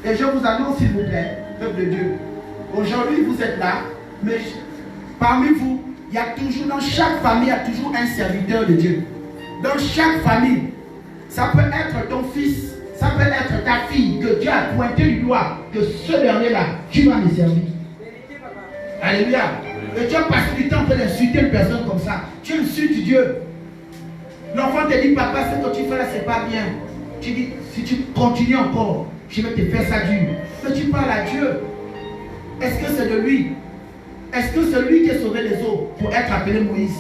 Et je vous annonce, s'il vous plaît, peuple de Dieu. Aujourd'hui, vous êtes là, mais parmi vous, il y a toujours, dans chaque famille, il y a toujours un serviteur de Dieu. Dans chaque famille, ça peut être ton fils, ça peut être ta fille, que Dieu a pointé du doigt, que ce dernier-là, tu vas me servir. Alléluia. Et tu as passé du temps en train d'insulter une personne comme ça. Tu insultes Dieu. L'enfant te dit, papa, ce que tu fais là, c'est pas bien. Tu dis, si tu continues encore, je vais te faire ça dur. Mais tu parles à Dieu. Est-ce que c'est de lui? Est-ce que c'est lui qui a sauvé les eaux pour être appelé Moïse?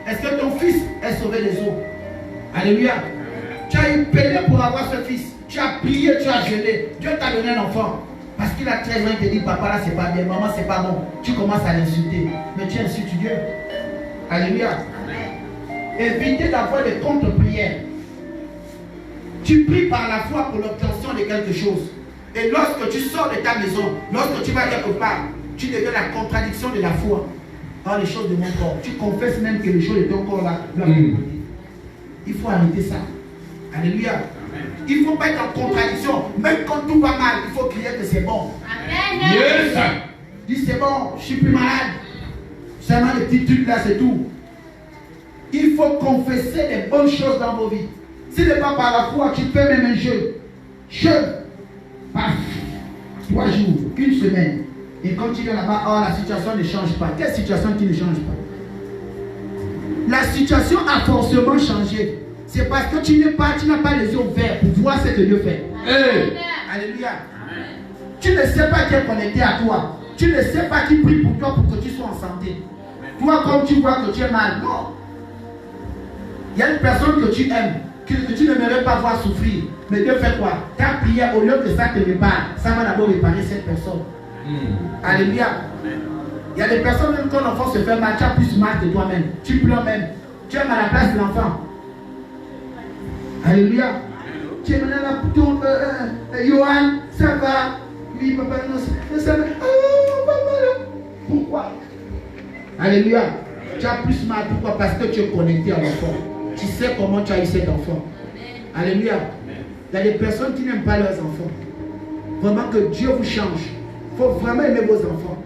Est-ce que ton fils a sauvé les eaux? Alléluia. Tu as eu peiné pour avoir ce fils. Tu as prié, tu as jeûné. Dieu t'a donné un enfant. Parce qu'il a 13 ans, il te dit, papa là c'est pas bien, maman c'est pas bon. Tu commences à l'insulter. Mais tu insultes Dieu. Alléluia. Évitez d'avoir des contre-prières. Tu pries par la foi pour l'obtention de quelque chose. Et lorsque tu sors de ta maison, lorsque tu vas quelque part, tu deviens la contradiction de la foi dans les choses de mon corps. Tu confesses même que les choses de ton corps là doivent être. Il faut arrêter ça. Alléluia. Il ne faut pas être en contradiction. Même quand tout va mal, il faut crier que c'est bon. Amen. Yes. Dis c'est bon, je suis plus malade. Seulement les petits trucs là, c'est tout. Il faut confesser des bonnes choses dans vos vies. Si ce n'est pas par la foi, tu fais même un jeûne. Jeûne. Paf. 3 jours, 1 semaine. Et quand tu viens là-bas, oh, la situation ne change pas. Quelle situation qui ne change pas? La situation a forcément changé. C'est parce que tu n'as pas les yeux ouverts pour voir ce que Dieu fait. Hey. Alléluia. Amen. Tu ne sais pas qui est connecté à toi. Tu ne sais pas qui prie pour toi pour que tu sois en santé. Toi, comme tu vois que tu es mal, non. Il y a une personne que tu aimes, que tu n'aimerais pas voir souffrir. Mais Dieu fait quoi? Ta prière, au lieu que ça te répare, ça va d'abord réparer cette personne. Alléluia. Il y a des personnes, même quand l'enfant se fait mal, tu as plus mal que toi-même. Tu pleures même. Tu es à la place de l'enfant. Alléluia. Tu es maintenant là pour ton Johan, ça va. Oui, papa, non, ça va. Oh, papa, pourquoi? Alléluia. Tu as plus mal. Pourquoi? Parce que tu es connecté à l'enfant. Tu sais comment tu as eu cet enfant. Alléluia. Il y a des personnes qui n'aiment pas leurs enfants. Vraiment que Dieu vous change. Il faut vraiment aimer vos enfants.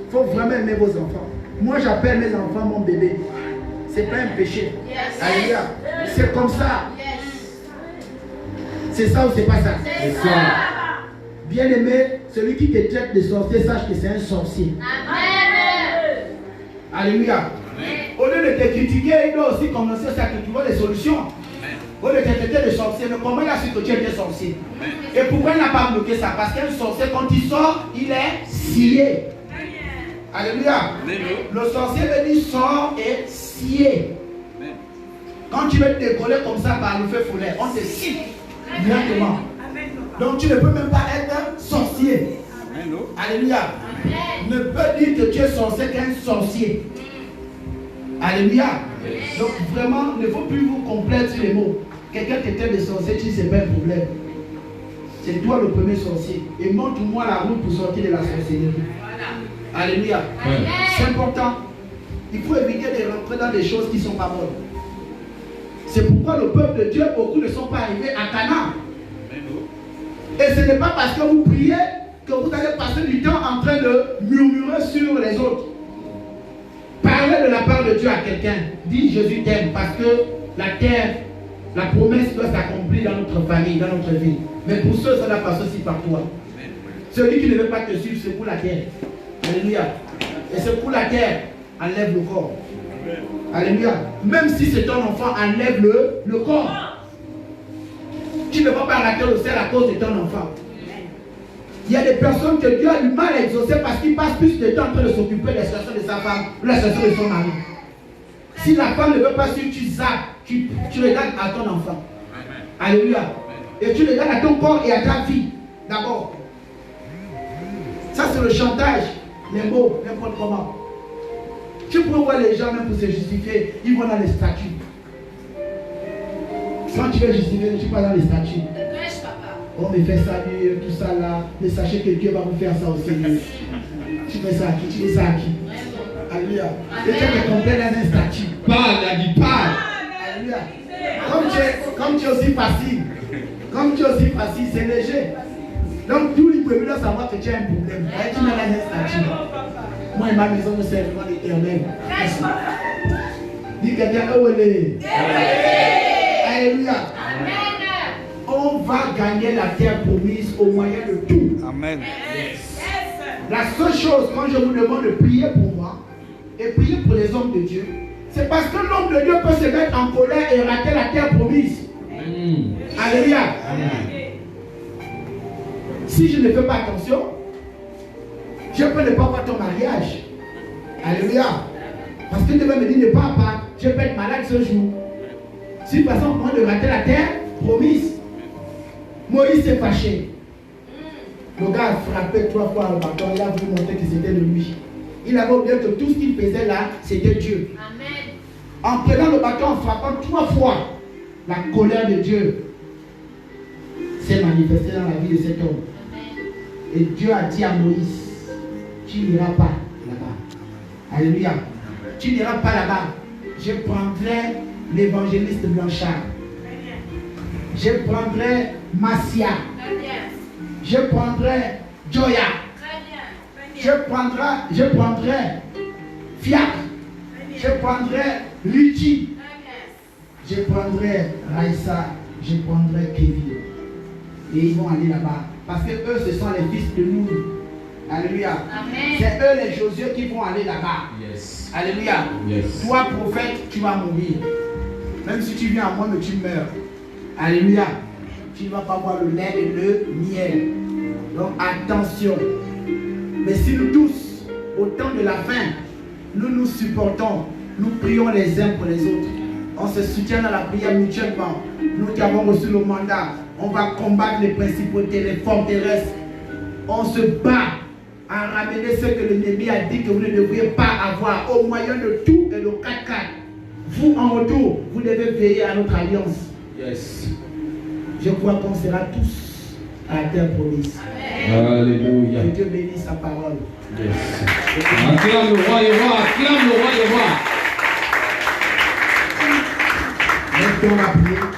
Il faut vraiment aimer vos enfants. Moi, j'appelle mes enfants mon bébé. Ce n'est pas un péché. Alléluia. C'est comme ça. C'est ça ou c'est pas ça? C'est ça. Bien aimé, celui qui te traite de sorcier, sache que c'est un sorcier. Amen. Alléluia. Amen. Au lieu de te critiquer, il doit aussi commencer à trouver des solutions. Au lieu de te traiter de sorcier, mais comment il a su que tu étais sorcier? Amen. Et pourquoi il n'a pas bloqué ça? Parce qu'un sorcier, quand il sort, il est scié. Alléluia. Amen. Le sorcier veut dire sort et scié. Amen. Quand tu veux te décoller comme ça par le feu follet, on te scie directement. Donc tu ne peux même pas être sorcier. Amen. Alléluia. Amen. Ne peut dire que tu es sorcier qu'un sorcier. Alléluia. Amen. Donc vraiment, il ne faut plus vous complaire sur les mots. Quelqu'un qui était de sorcier, tu ne sais pas un problème. C'est toi le premier sorcier. Et montre-moi la route pour sortir de la sorcellerie. Voilà. Alléluia. Amen. C'est important. Il faut éviter de rentrer dans des choses qui ne sont pas bonnes. C'est pourquoi le peuple de Dieu, beaucoup ne sont pas arrivés à Canaan. Et ce n'est pas parce que vous priez que vous allez passer du temps en train de murmurer sur les autres. Parlez de la part de Dieu à quelqu'un. Dis Jésus t'aime parce que la terre, la promesse doit s'accomplir dans notre famille, dans notre vie. Mais pour ceux, ça ne passe aussi par toi. Celui qui ne veut pas te suivre, c'est pour la terre. Alléluia. Et c'est pour la terre, enlève le corps. Alléluia. Même si c'est ton enfant, enlève le corps. Tu ne vas pas rater le ciel à cause de ton enfant. Il y a des personnes que Dieu a du mal à exaucer parce qu'il passe plus de temps en train de s'occuper de la situation de sa femme ou de la situation de son mari. Si la femme ne veut pas suivre, tu zappes, tu regardes à ton enfant. Alléluia. Et tu regardes à ton corps et à ta vie d'abord. Ça c'est le chantage, les mots, n'importe comment. Tu peux voir les gens même pour se justifier, ils vont dans les statues. Quand tu veux justifier, tu vas dans les statues. On me fait ça, tout ça là. Mais sachez que Dieu va vous faire ça aussi. Tu fais ça à qui? Tu fais ça à qui? Alléluia. Et tu te complais dans un statut. Parle, il dit parle. Alléluia. Comme tu es aussi facile. Comme tu es aussi facile, c'est léger. Donc tout le peuple doit savoir que tu as un problème. Et tu mets dans un statut. Moi et ma maison, nous servons l'Éternel. Dis quelqu'un, oh les. Alléluia. Amen. On va gagner la terre promise au moyen de tout. Amen. Yes. La seule chose, quand je vous demande de prier pour moi et prier pour les hommes de Dieu, c'est parce que l'homme de Dieu peut se mettre en colère et rater la terre promise. Amen. Alléluia. Amen. Si je ne fais pas attention, je peux ne pas voir ton mariage. Alléluia. Parce que Dieu va me dire, ne pars pas, je peux être malade ce jour. Si par exemple, moi de rater la terre promise, Moïse s'est fâché. Le gars a frappé 3 fois le bâton, il a voulu montrer que c'était de lui. Il avait oublié que tout ce qu'il faisait là, c'était Dieu. Amen. En prenant le bâton, en frappant 3 fois, la colère de Dieu s'est manifestée dans la vie de cet homme. Amen. Et Dieu a dit à Moïse, tu n'iras pas là-bas. Alléluia. Tu n'iras pas là-bas. Je prendrai l'évangéliste Blanchard. Je prendrai Massia. Très bien. Je prendrai Joya. Très bien. Je prendrai Fiac. Je prendrai Luigi. Je prendrai Raissa. Je prendrai Kevin. Et ils vont aller là-bas. Parce que eux, ce sont les fils de nous. Alléluia. Amen. C'est eux les Josué qui vont aller là-bas. Yes. Alléluia. Yes. Toi, prophète, tu vas mourir. Même si tu viens à moi, mais tu meurs. Alléluia. Tu ne vas pas boire le lait et le miel. Donc attention. Mais si nous tous, au temps de la fin, nous nous supportons, nous prions les uns pour les autres, on se soutient dans la prière mutuellement. Nous qui avons reçu le mandat, on va combattre les principautés, les forteresses. On se bat à ramener ce que l'ennemi a dit que vous ne devriez pas avoir au moyen de tout et de 4-4. Vous en retour, vous devez veiller à notre alliance. Yes. Je crois qu'on sera tous à la terre promise. Alléluia. Que Dieu bénisse sa parole. Yes. Acclame le roi et roi, acclame le roi et roi. Mettons la prière.